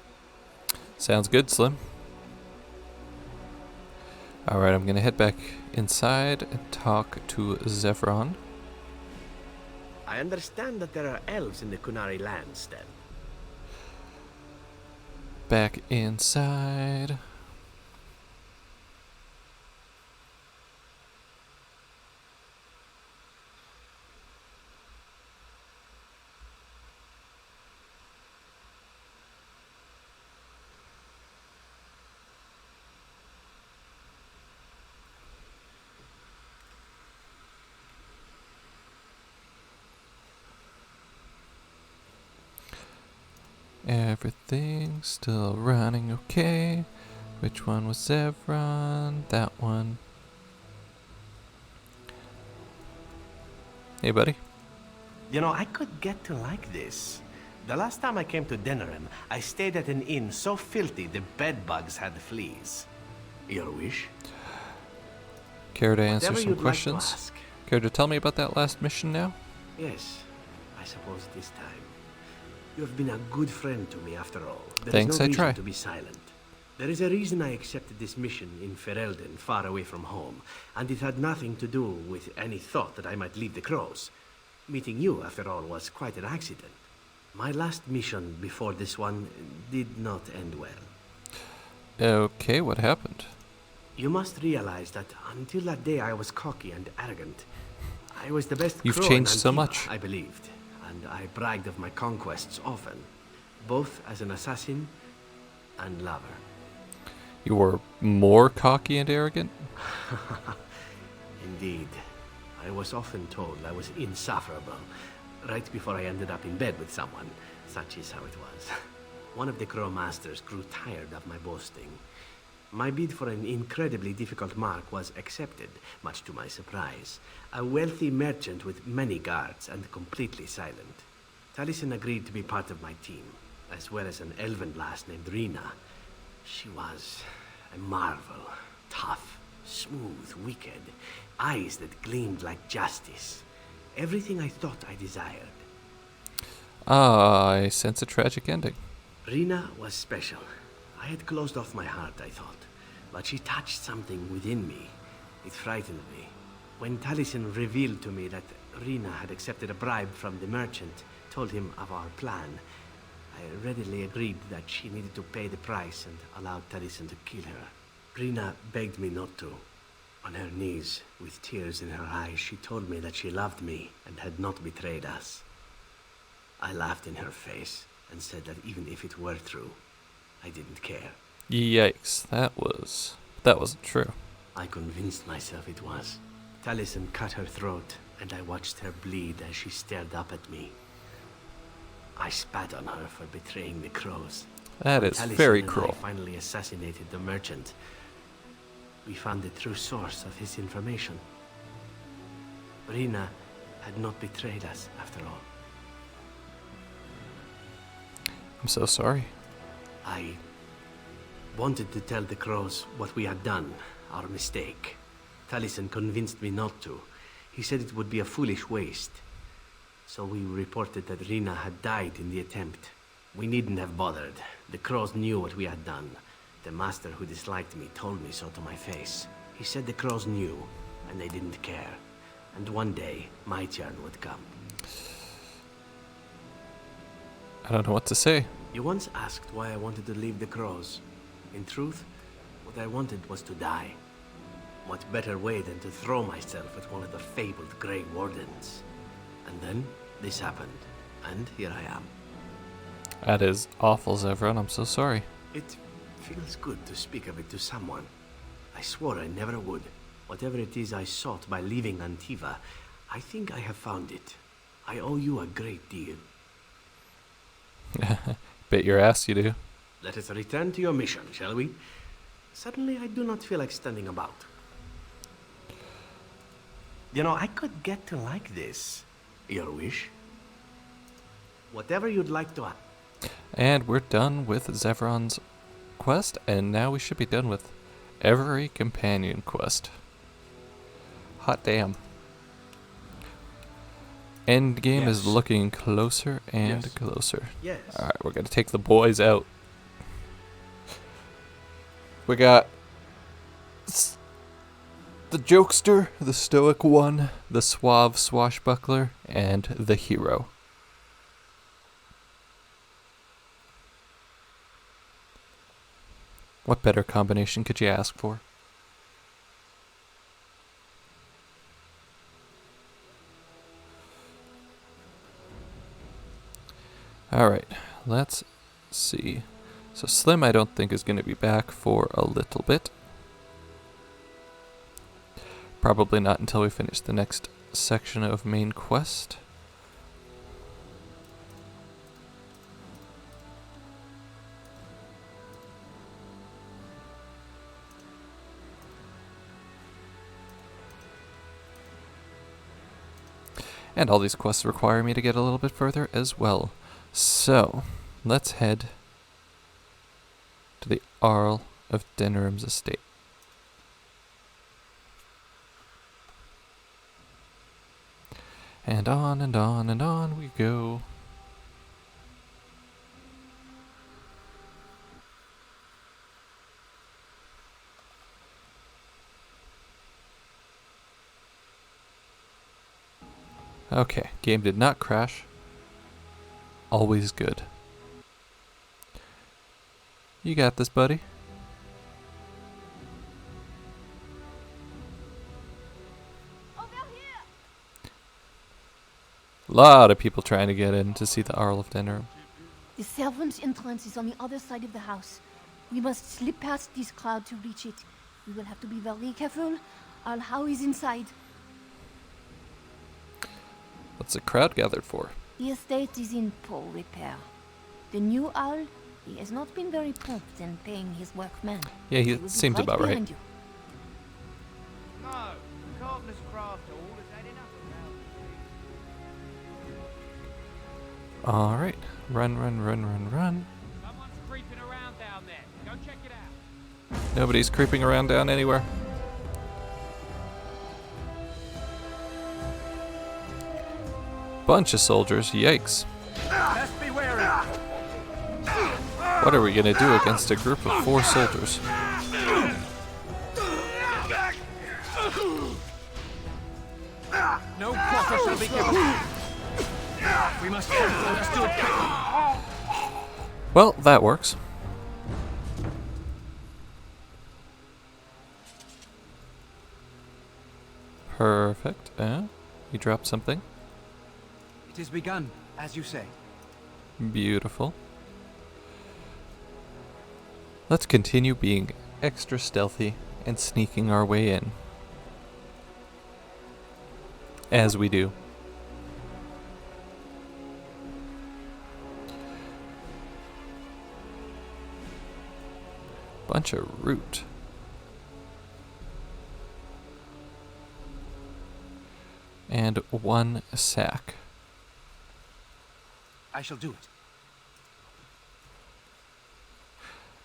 Sounds good, Slim. Alright, I'm gonna head back inside and talk to Zevran. I understand that there are elves in the Kunari lands, then. Back inside. Everything's still running okay. Which one was Zevran? That one. Hey, buddy. You know, I could get to like this. The last time I came to Denerim, I stayed at an inn so filthy the bedbugs had fleas. Your wish? Care to answer Whatever some you'd like to questions? ask. Care to tell me about that last mission now? Yes, I suppose this time. You have been a good friend to me after all. There Thanks, is no I reason try. to be silent. There is a reason I accepted this mission in Ferelden, far away from home, and it had nothing to do with any thought that I might leave the Crows. Meeting you, after all, was quite an accident. My last mission before this one did not end well. Okay, what happened? You must realize that until that day I was cocky and arrogant. I was the best You've crow changed in so Antifa, much. I believed, and I bragged of my conquests often, both as an assassin and lover. You were more cocky and arrogant? Indeed. I was often told I was insufferable, right before I ended up in bed with someone. Such is how it was. One of the Crow Masters grew tired of my boasting. My bid for an incredibly difficult mark was accepted, much to my surprise. A wealthy merchant with many guards and completely silent. Taliesin agreed to be part of my team, as well as an elven lass named Rina. She was a marvel. Tough, smooth, wicked. Eyes that gleamed like justice. Everything I thought I desired. Ah, I sense a tragic ending. Rina was special. I had closed off my heart, I thought. But she touched something within me. It frightened me. When Taliesin revealed to me that Rina had accepted a bribe from the merchant, told him of our plan, I readily agreed that she needed to pay the price and allowed Taliesin to kill her. Rina begged me not to. On her knees, with tears in her eyes, she told me that she loved me and had not betrayed us. I laughed in her face and said that even if it were true, I didn't care. Yikes, that wasn't true. I convinced myself it was. Taliesin cut her throat, and I watched her bleed as she stared up at me. I spat on her for betraying the Crows. That When is Taliesin very and cruel. I finally assassinated the merchant. We found the true source of his information. Rina had not betrayed us, after all. I'm so sorry. I wanted to tell the Crows what we had done, our mistake. Taliesin convinced me not to. He said it would be a foolish waste. So we reported that Rina had died in the attempt. We needn't have bothered. The Crows knew what we had done. The master who disliked me told me so to my face. He said the Crows knew, and they didn't care. And one day, my turn would come. I don't know what to say. You once asked why I wanted to leave the Crows. In truth, what I wanted was to die. What better way than to throw myself at one of the fabled Grey Wardens? And then, this happened. And here I am. That is awful, Zevran. I'm so sorry. It feels good to speak of it to someone. I swore I never would. Whatever it is I sought by leaving Antiva, I think I have found it. I owe you a great deal. Bet your ass you do. Let us return to your mission, shall we? Suddenly, I do not feel like standing about. You know, I could get to like this. Your wish? Whatever you'd like to ask. And we're done with Zevran's quest, and now we should be done with every companion quest. Hot damn. Endgame is looking closer and closer. Yes. Alright, we're gonna take the boys out. We got the jokester, the stoic one, the suave swashbuckler, and the hero. What better combination could you ask for? Alright, let's see. So Slim I don't think is going to be back for a little bit. Probably not until we finish the next section of main quest. And all these quests require me to get a little bit further as well. So, let's head to the Arl of Denerim's estate. And on and on and on we go. Okay, game did not crash. Always good. You got this, buddy. A lot of people trying to get in to see the Arl of Denerim. The servants' entrance is on the other side of the house. We must slip past this crowd to reach it. We will have to be very careful. Arl Howe is inside. What's the crowd gathered for? The estate is in poor repair. The new Arl, he has not been very prompt in paying his workmen. Yeah, he seems about right. You. No, carpenter's craft hall has had enough of Alright, run, run, run, run, run. Someone's creeping around down there. Go check it out. Nobody's creeping around down anywhere. Bunch of soldiers, yikes. Best be wary. What are we gonna do against a group of 4 soldiers? No quarter shall be given. We must do it quickly. Well, that works. Perfect. You dropped something. It is begun, as you say. Beautiful. Let's continue being extra stealthy and sneaking our way in. As we do. Bunch of root. And 1 sack. I shall do it.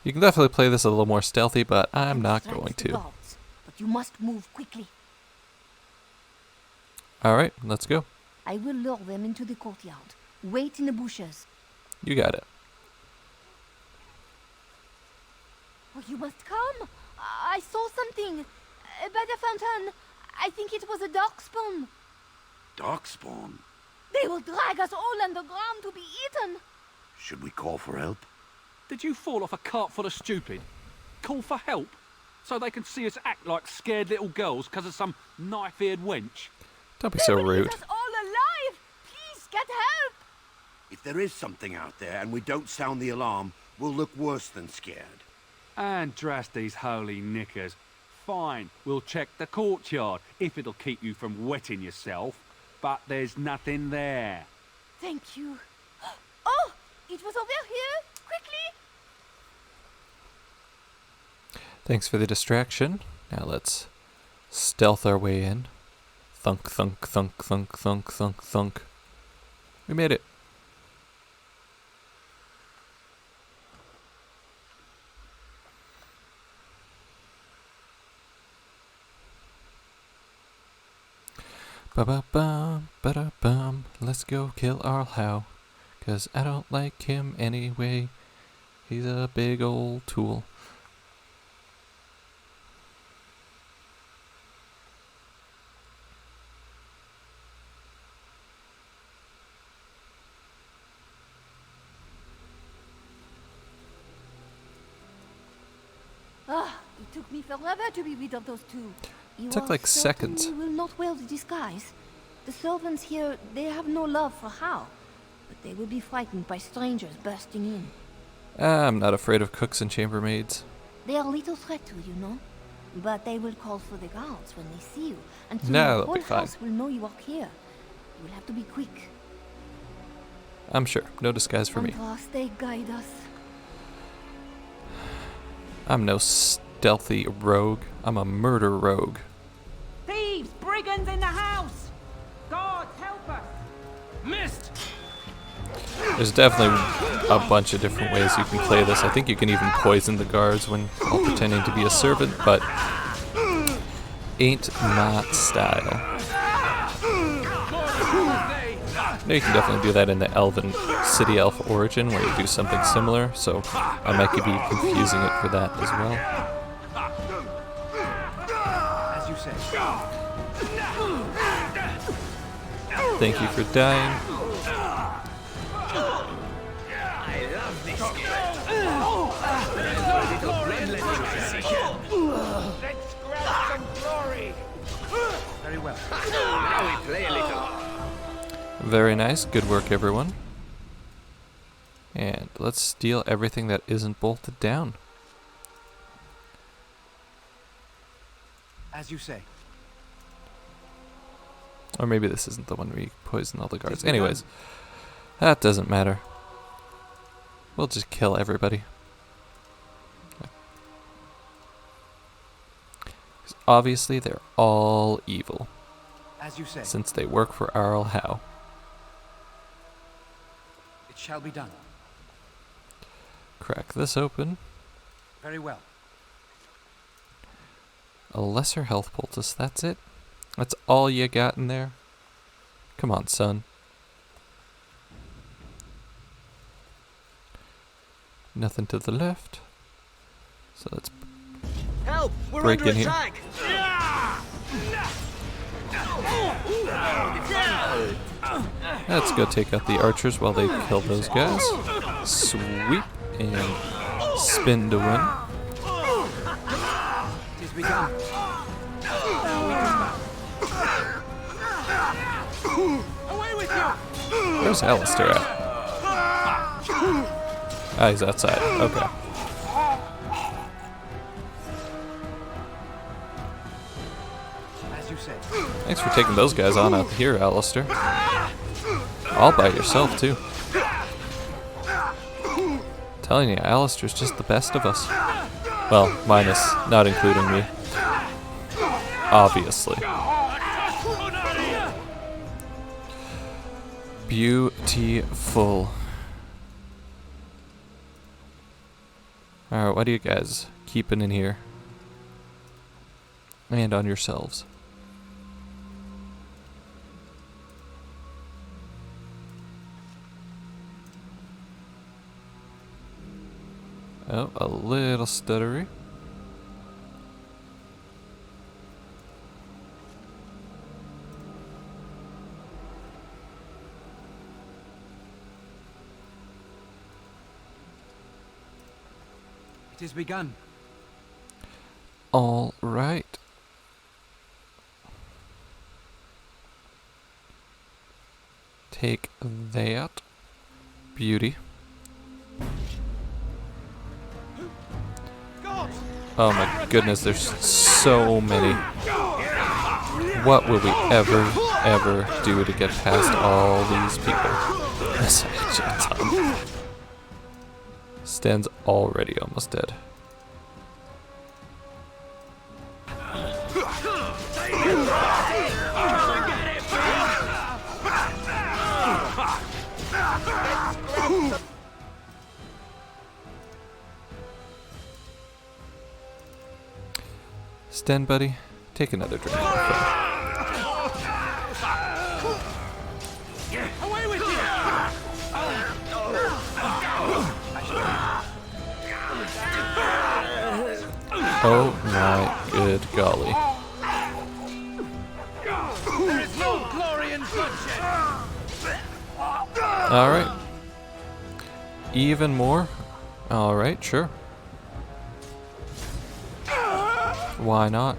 You can definitely play this a little more stealthy, but I'm not going to. Guards, but you must move quickly. Alright, let's go. I will lure them into the courtyard. Wait in the bushes. You got it. Oh, you must come. I saw something. By the fountain. I think it was a darkspawn. Darkspawn? They will drag us all underground to be eaten. Should we call for help? Did you fall off a cart full of stupid? Call for help? So they can see us act like scared little girls because of some knife-eared wench? Don't be so rude. Us all alive! Please, get help! If there is something out there and we don't sound the alarm, we'll look worse than scared. And drast these holy knickers. Fine, we'll check the courtyard, if it'll keep you from wetting yourself. But there's nothing there. Thank you. Oh! It was over here! Quickly! Thanks for the distraction. Now let's stealth our way in. Thunk, thunk, thunk, thunk, thunk, thunk, thunk. We made it. Ba-ba-bum, ba-da-bum. Let's go kill Arl Howe. 'Cause I don't like him anyway. He's a big old tool. Ah, it took me forever to be rid of those two. You Took like seconds. will not wear the disguise. The servants here, they have no love for Howe, but they will be frightened by strangers bursting in. I'm not afraid of cooks and chambermaids. They are little threat to you, no? But they will call for the guards when they see you, and soon No, the they'll whole be fine. house will know you are here. You will have to be quick. I'm sure. No disguise for me. Andras, they guide us. I'm no stealthy rogue. I'm a murder rogue. Thieves! Brigands in the house! Guards, help us! Missed! There's definitely a bunch of different ways you can play this. I think you can even poison the guards when while pretending to be a servant, but ain't my style. No, you can definitely do that in the Elven City Elf Origin, where you do something similar, so I might be confusing it for that as well. As you say. Thank you for dying. I love this game. Let's grab some glory! Very well. Now we play a little. Very nice. Good work, everyone. And let's steal everything that isn't bolted down. As you say. Or maybe this isn't the one where you poison all the guards. Anyways, that doesn't matter. We'll just kill everybody. 'Cause obviously they're all evil. As you say. Since they work for Arl Howe. It shall be done. Crack this open. Very well. A lesser health poultice, that's it? That's all you got in there? Come on, son. Nothing to the left. So let's Help! We're break under in here. attack! Let's go take out the archers while they kill those guys. Sweep and spin to win. It is begun. Away with you! Where's Alistair at? Ah, he's outside. Okay. As you say. Thanks for taking those guys on out here, Alistair. All by yourself, too. Telling you, Alistair's just the best of us. Well, minus, not including me. Obviously. Beautiful. Alright, what are you guys keeping in here? And on yourselves. Oh, a little stuttery. It is begun. All right. Take that. Beauty. Oh my goodness, there's so many. What will we ever do to get past all these people? That's actually a ton. Sten's already almost dead. Sten, buddy, take another drink. Away with you! Oh my good golly. There is no glory in bloodshed. Alright. Even more? Alright, sure. Why not?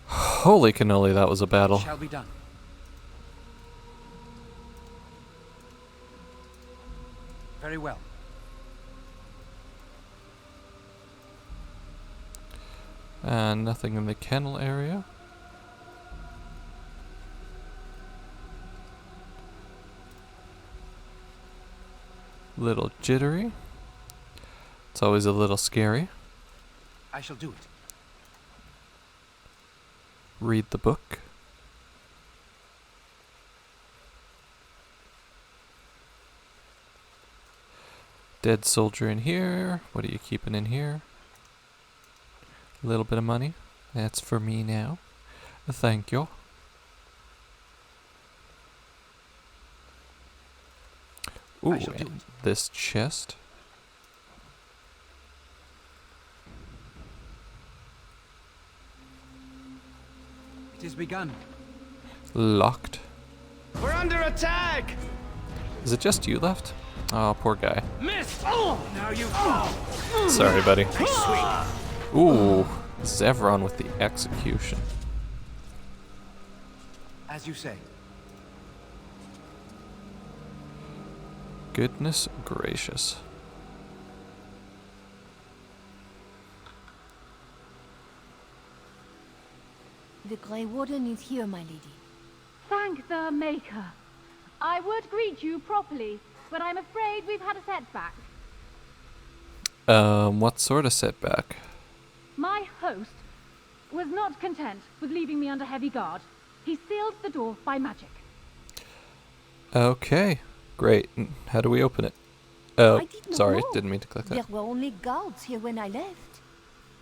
Holy cannoli, that was a battle. Shall be done. Very well. Nothing in the kennel area. Little jittery. It's always a little scary. I shall do it. Read the book. Dead soldier in here. What are you keeping in here? A little bit of money. That's for me now. Thank you. Ooh, and this chest. It is begun. Locked. We're under attack! Is it just you left? Oh, poor guy. Missed! Oh! Now you fall! Sorry, buddy. Sweet. Ooh, Zevron with the execution. As you say. Goodness gracious. The Grey Warden is here, my lady. Thank the Maker. I would greet you properly, but I'm afraid we've had a setback. What sort of setback? My host was not content with leaving me under heavy guard. He sealed the door by magic. Okay, great. How do we open it? Oh, I did not sorry, know. didn't mean to click that. There were only guards here when I left.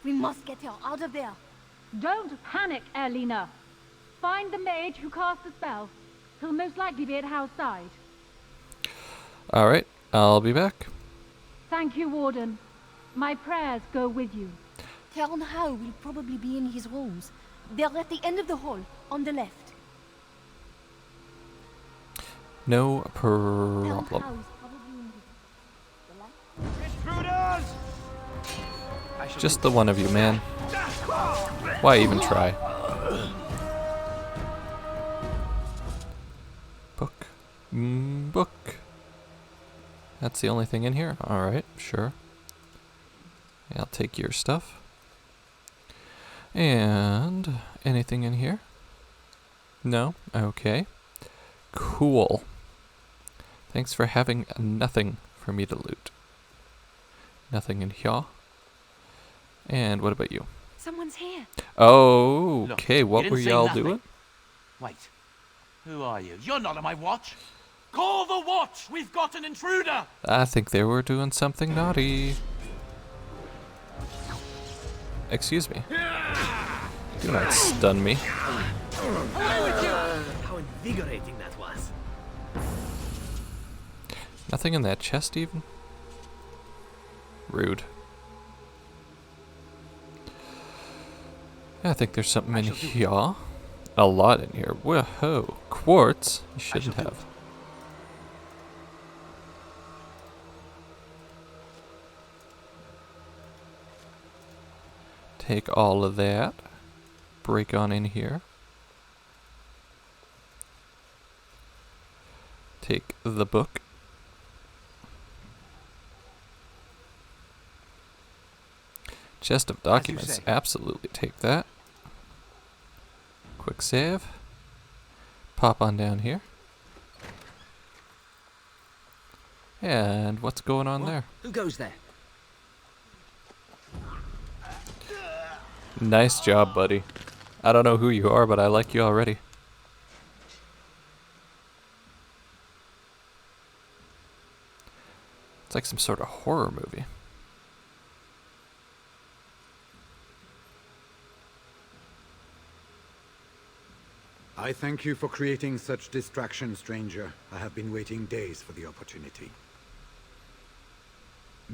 We must get her out of there. Don't panic, Erlina. Find the mage who cast the spell. He'll most likely be at Hal's side. Alright, I'll be back. Thank you, Warden. My prayers go with you. Count Howe will probably be in his rooms. They're at the end of the hall, on the left. No Count problem. Howe is probably in his... Intruders! Just the one of you, man. Why even try? Book. Book. That's the only thing in here? Alright, sure. Yeah, I'll take your stuff. And anything in here? No? Okay. Cool. Thanks for having nothing for me to loot. Nothing in here. And what about you? Someone's here. Oh, Look, okay. you What didn't were say y'all nothing. doing? Wait. Who are you? You're not on my watch. Call the watch! We've got an intruder! I think they were doing something naughty. Excuse me. Do not stun me. Away with you! How invigorating that was. Nothing in that chest even? Rude. I think there's something in here. A lot in here. Whoa. Quartz? You shouldn't have. take all of that. Break on in here. Take the book. Chest of documents. say. Absolutely take that. Quick save. Pop on down here. And what's going on there? Who goes there? Nice job, buddy. I don't know who you are, but I like you already. It's like some sort of horror movie. I thank you for creating such distraction, stranger. I have been waiting days for the opportunity.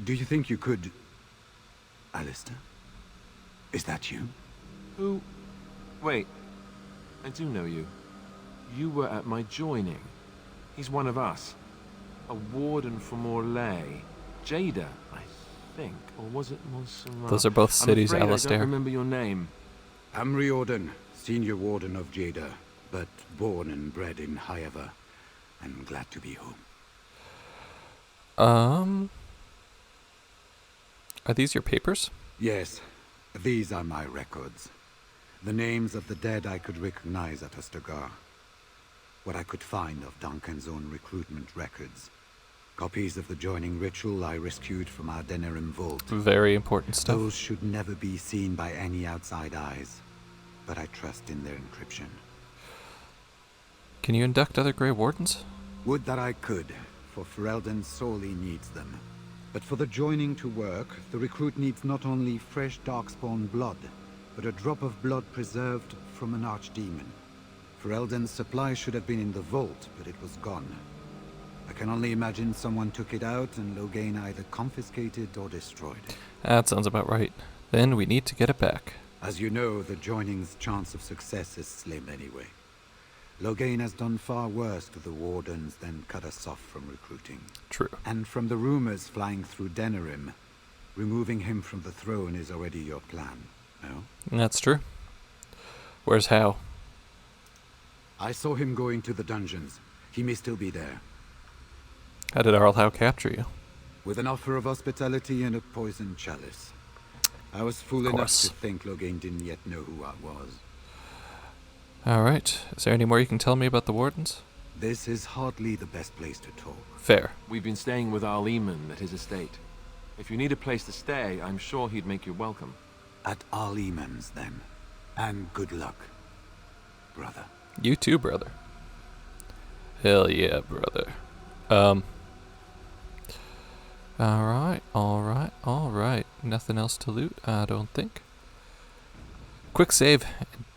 Do you think you could... Alistair? Is that you? Who? Wait. I do know you. You were at my joining. He's one of us. A warden from Orlais. Jada, I think. Or was it Montserrat? Those are both cities, I'm afraid Alistair. I don't remember your name. I'm Riordan, senior warden of Jada, but born and bred in Highever. I'm glad to be home. Are these your papers? Yes, these are my records. The names of the dead I could recognize at Ostagar. What I could find of Duncan's own recruitment records. Copies of the joining ritual I rescued from our Denerim vault. Very important stuff. Those should never be seen by any outside eyes, but I trust in their encryption. Can you induct other Grey Wardens? Would that I could, for Ferelden sorely needs them. But for the joining to work, the recruit needs not only fresh Darkspawn blood, but a drop of blood preserved from an archdemon. Ferelden's supply should have been in the vault, but it was gone. I can only imagine someone took it out and Loghain either confiscated or destroyed it. That sounds about right. Then we need to get it back. As you know, the joining's chance of success is slim anyway. Loghain has done far worse to the Wardens than cut us off from recruiting. True. And from the rumors flying through Denerim, removing him from the throne is already your plan, no? That's true. Where's Hal? I saw him going to the dungeons. He may still be there. How did Arl Howe capture you? With an offer of hospitality and a poisoned chalice. I was fool enough to think Loghain didn't yet know who I was. Alright. Is there any more you can tell me about the Wardens? This is hardly the best place to talk. Fair. We've been staying with Arl Eamon at his estate. If you need a place to stay, I'm sure he'd make you welcome. At Arl Eamon's, then. And good luck, brother. You too, brother. Hell yeah, brother. Alright. Nothing else to loot, I don't think. Quick save,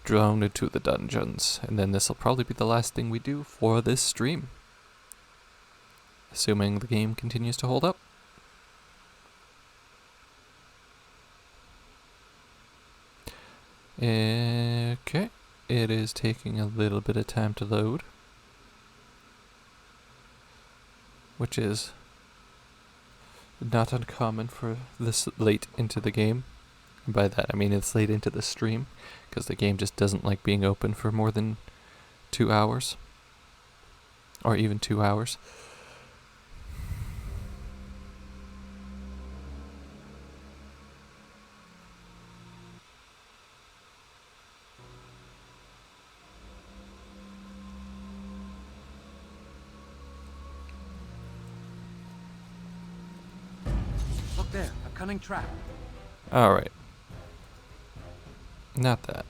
drone into the dungeons, and then this will probably be the last thing we do for this stream. Assuming the game continues to hold up. Okay, it is taking a little bit of time to load, which is not uncommon for this late into the game. And by that I mean it's late into the stream, because the game just doesn't like being open for more than 2 hours, or even 2 hours. Look there, a cunning trap. Alright. Not that.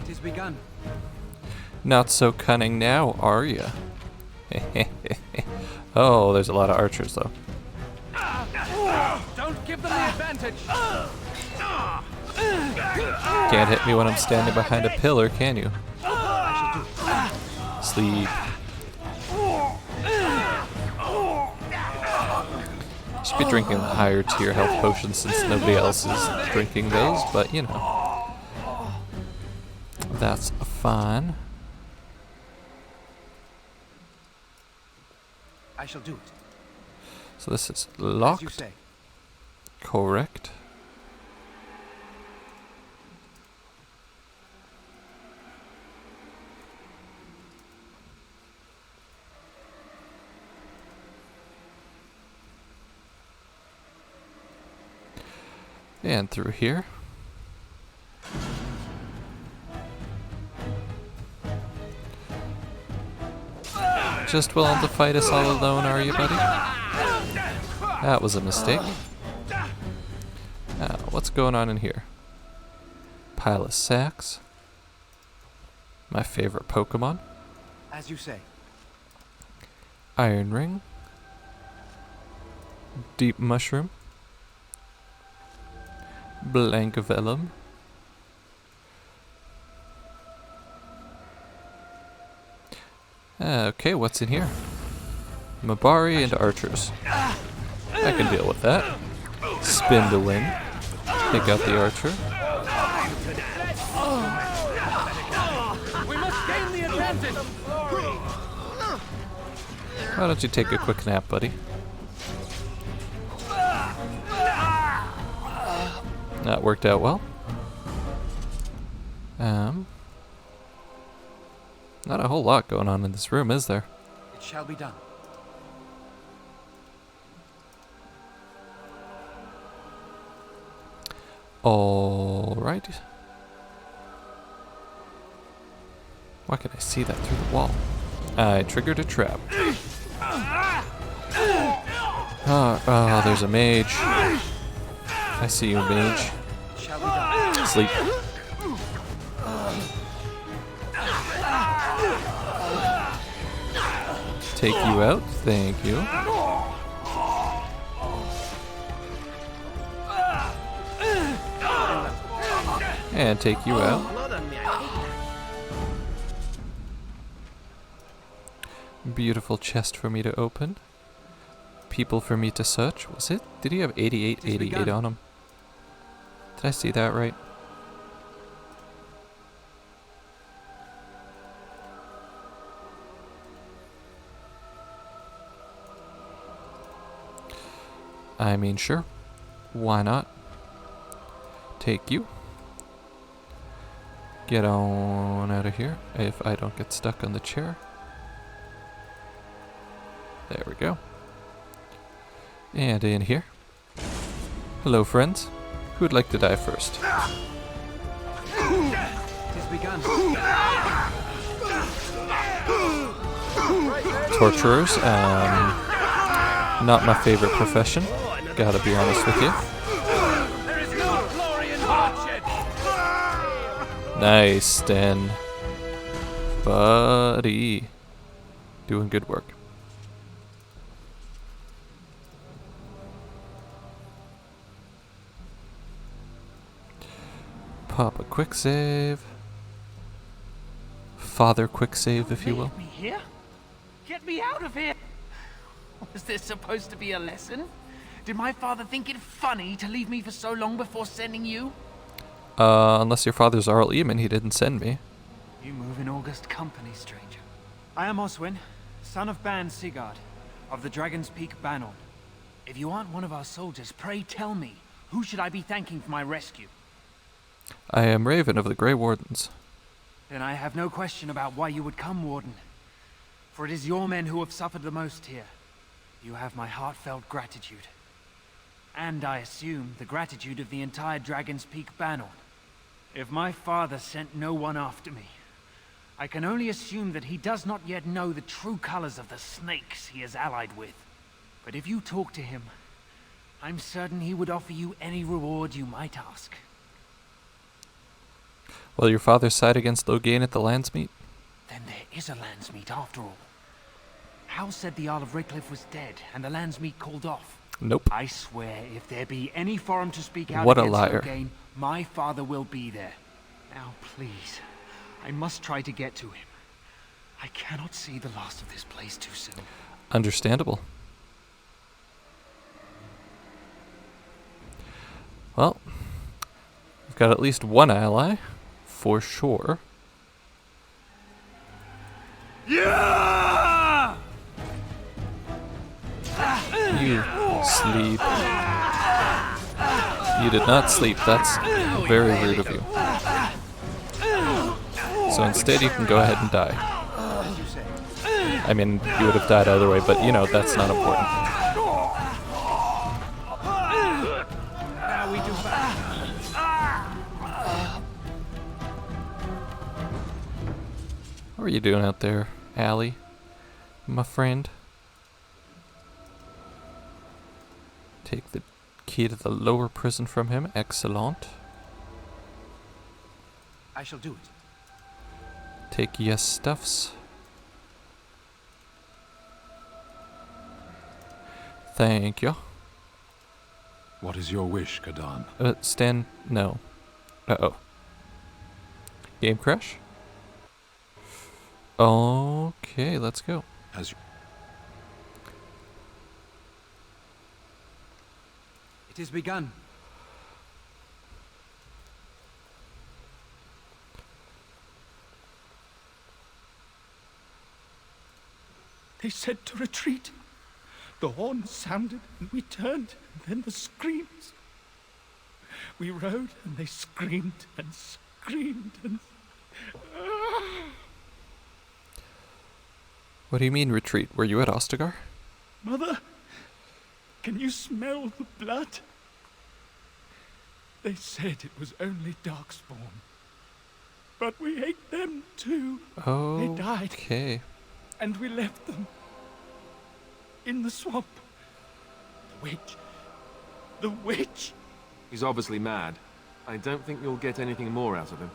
It is begun. Not so cunning now, are ya? Oh, there's a lot of archers though. Don't give them the advantage. Can't hit me when I'm standing behind a pillar, can you? Sleep. Should be drinking the higher tier health potions since nobody else is drinking those, but you know. That's fine. I shall do it. So this is locked. As you say. Correct. And through here. Just willing to fight us all alone, are you, buddy? That was a mistake. What's going on in here? Pile of sacks. My favorite Pokemon. As you say. Iron Ring. Deep Mushroom. Blank Vellum. Okay, what's in here? Mabari and archers. I can deal with that. Spin to win. Take out the archer. We must gain the advantage. Why don't you take a quick nap, buddy? That worked out well. Not a whole lot going on in this room, is there? It shall be done. Alright. Why can I see that through the wall? I triggered a trap. Oh, there's a mage. I see you, mage. Sleep. Take you out, thank you. And take you out. Beautiful chest for me to open. People for me to search. Was it? Did he have 88 on him? Did I see that right? I mean, sure. Why not? Take you. Get on out of here if I don't get stuck on the chair. There we go. And in here. Hello, friends. Who'd like to die first? Tis begun. Torturers. Not my favorite profession. Gotta be honest with you. There is no glory in hardship. Nice, Sten. Buddy. Doing good work. Pop a quick save. Father quick save, if you will. Leave me here? Get me out of here! Was this supposed to be a lesson? Did my father think it funny to leave me for so long before sending you? Unless your father's Arl Eamon, he didn't send me. You move in august company, stranger. I am Oswin, son of Ban Sigurd, of the Dragon's Peak Banon. If you aren't one of our soldiers, pray tell me, who should I be thanking for my rescue? I am Raven of the Grey Wardens. Then I have no question about why you would come, Warden. For it is your men who have suffered the most here. You have my heartfelt gratitude. And I assume the gratitude of the entire Dragon's Peak Banon. If my father sent no one after me, I can only assume that he does not yet know the true colors of the snakes he is allied with. But if you talk to him, I'm certain he would offer you any reward you might ask. Will your father side against Loghain at the Landsmeet? Then there is a Landsmeet after all. Hal said the Jarl of Redcliffe was dead, and the Landsmeet called off. Nope. I swear, if there be any forum to speak out What a against liar. Loghain, my father will be there. Now, please, I must try to get to him. I cannot see the last of this place too soon. Understandable. Well, we've got at least one ally, for sure. Yeah! You sleep. You did not sleep. That's very rude of you. So instead you can go ahead and die. I mean, you would have died either way, but you know, that's not important. What are you doing out there, Allie? My friend? Take the key to the lower prison from him. Excellent. I shall do it. Take your stuffs. Thank you. What is your wish, Kadan? Stand. No. Uh-oh. Game crash? Okay, let's go. It has begun. They said to retreat. The horn sounded and we turned, and then the screams. We rode and they screamed and screamed and... What do you mean retreat? Were you at Ostagar? Mother, can you smell the blood? They said it was only Darkspawn. But we ate them too. Oh, they died. Okay. And we left them in the swamp. The witch. The witch. He's obviously mad. I don't think you'll get anything more out of him.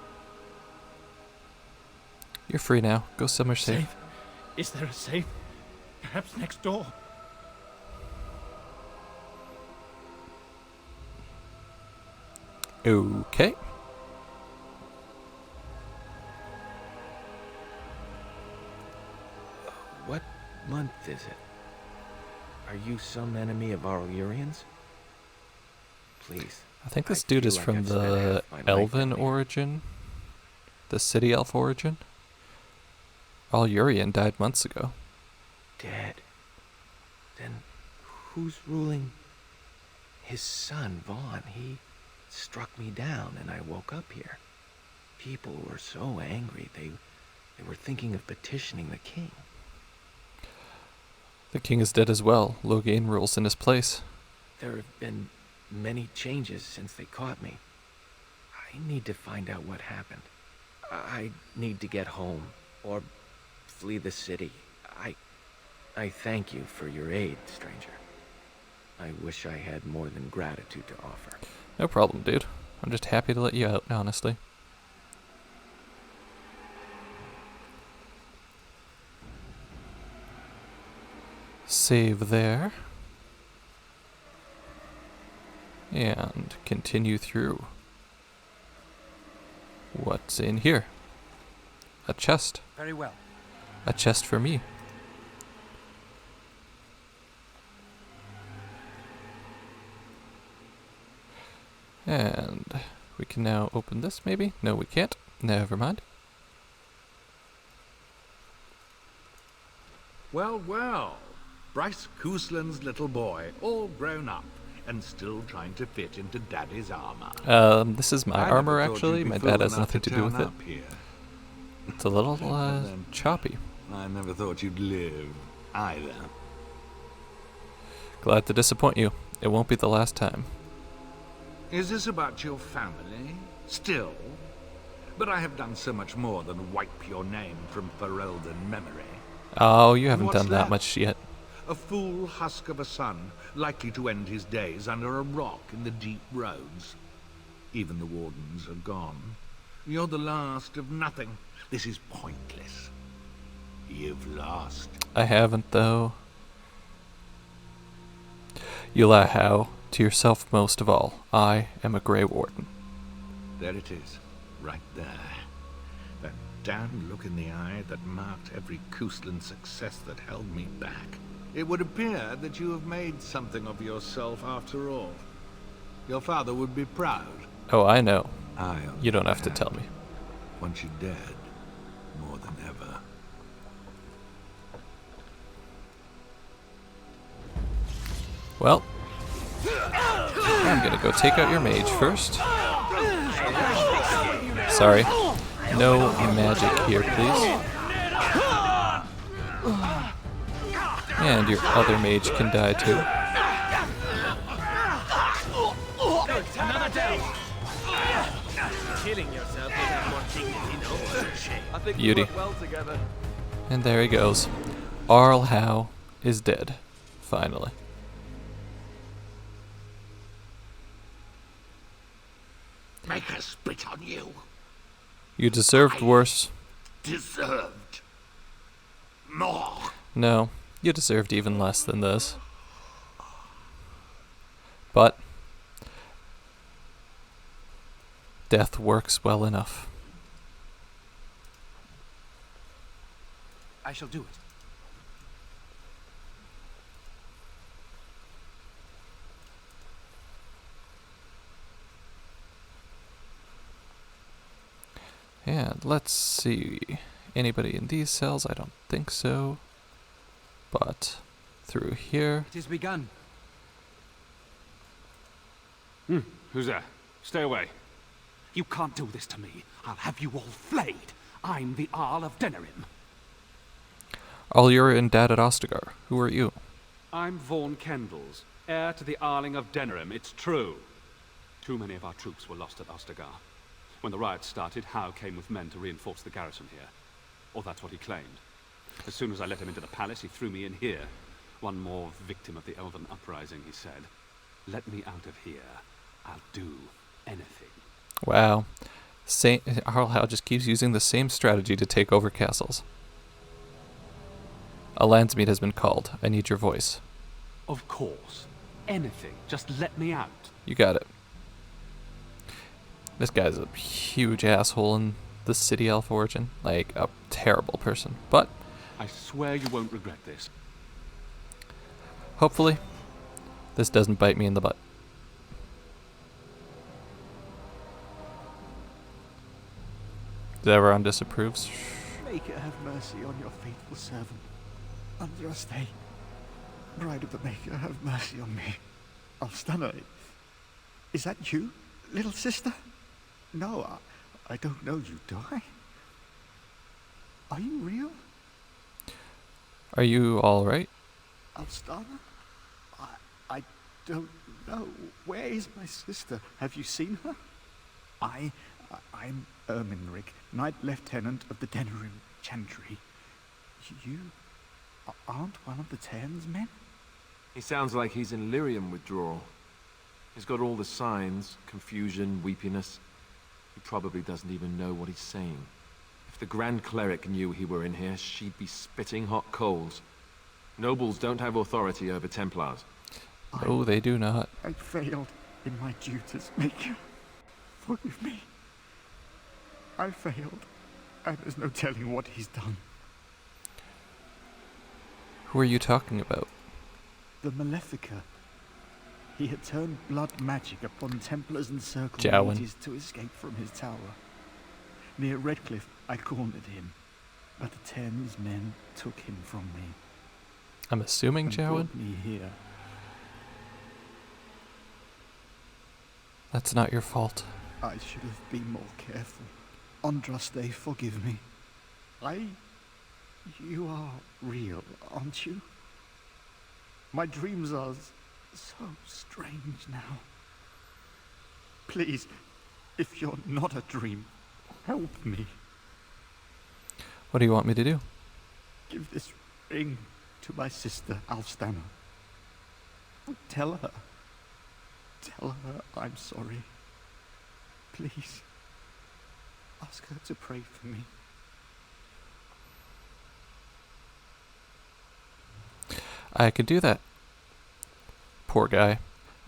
You're free now. Go somewhere safe. Safe? Is there a safe? Perhaps next door. Okay. What month is it? Are you some enemy of our Urians? Please. I think this dude is from the Elven origin. The City Elf origin. Urian died months ago. Dead. Then who's ruling? His son, Vaughn. He struck me down and I woke up here. People were so angry they were thinking of petitioning the king. The king is dead as well. Loghain rules in his place. There have been many changes since they caught me. I need to find out what happened. I need to get home, or flee the city. I thank you for your aid, stranger. I wish I had more than gratitude to offer. No problem, dude. I'm just happy to let you out, honestly. Save there. And continue through. What's in here? A chest. Very well. A chest for me. And we can now open this, maybe? No, we can't. Never mind. Well, well. Bryce Cousland's little boy, all grown up, and still trying to fit into Daddy's armor. This is my armor, actually. My dad has nothing to do with it. It's a little, choppy. I never thought you'd live, either. Glad to disappoint you. It won't be the last time. Is this about your family? Still? But I have done so much more than wipe your name from Ferelden memory. Oh, you haven't What's done that left? much yet. A fool husk of a son, likely to end his days under a rock in the deep roads. Even the wardens are gone. You're the last of nothing. This is pointless. You've lost. I haven't, though. You lie how? To yourself most of all. I am a Grey Warden. There it is, right there. That damned look in the eye that marked every Cousland success that held me back. It would appear that you have made something of yourself after all. Your father would be proud. Oh, I know. I You don't have to tell me. Want you dead, more than ever. Well, I'm gonna go take out your mage first. Sorry. No magic here, please. And your other mage can die too. Another down. Killing yourself will have more dignity, no? I think Beauty. we work well together. And there he goes. Arl Howe is dead. Finally. Make her spit on you. You deserved worse. Deserved more. No, you deserved even less than this. But death works well enough. I shall do it. And let's see. Anybody in these cells? I don't think so. But through here. It has begun. Who's there? Stay away. You can't do this to me. I'll have you all flayed. I'm the Arl of Denerim. Allure and Dad at Ostagar. Who are you? I'm Vaughn Kendalls, heir to the Arling of Denerim. It's true. Too many of our troops were lost at Ostagar. When the riots started, Howe came with men to reinforce the garrison here. Or that's what he claimed. As soon as I let him into the palace, he threw me in here. One more victim of the Elven Uprising, he said. Let me out of here. I'll do anything. Wow. Arl Howe just keeps using the same strategy to take over castles. A landsmeet has been called. I need your voice. Of course. Anything. Just let me out. You got it. This guy's a huge asshole in the city elf origin. Like, a terrible person. But I swear you won't regret this. hopefully, this doesn't bite me in the butt. Zevran disapproves. Maker, have mercy on your faithful servant. Andraste, bride of the Maker, have mercy on me. Alstana, is that you, little sister? No, I don't know you, do I? Are you real? Are you alright? Alstana? I don't know. Where is my sister? Have you seen her? I'm Erminric, Knight Lieutenant of the Denerim Chantry. You aren't one of the Terns men? He sounds like he's in lyrium withdrawal. He's got all the signs, confusion, weepiness. He probably doesn't even know what he's saying. If the Grand Cleric knew he were in here, she'd be spitting hot coals. Nobles don't have authority over Templars. No, they do not. I failed in my duties, Maker. Forgive me. I failed, and there's no telling what he's done. Who are you talking about? The Malefica. He had turned blood magic upon Templars and Circle Jowan. mages to escape from his tower. Near Redcliffe, I cornered him, but the Terns men took him from me. I'm assuming and Jowan? brought me here. That's not your fault. I should have been more careful. Andraste, forgive me. You are real, aren't you? My dreams are so strange now. Please, if you're not a dream, help me. What do you want me to do? Give this ring to my sister, Alstana. Tell her I'm sorry. Please, ask her to pray for me. I can do that. Poor guy.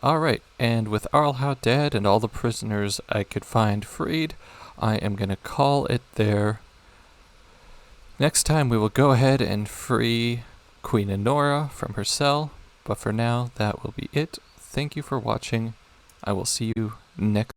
Alright, and with Arl Howe dead and all the prisoners I could find freed, I am going to call it there. Next time we will go ahead and free Queen Enora from her cell, but for now that will be it. Thank you for watching. I will see you next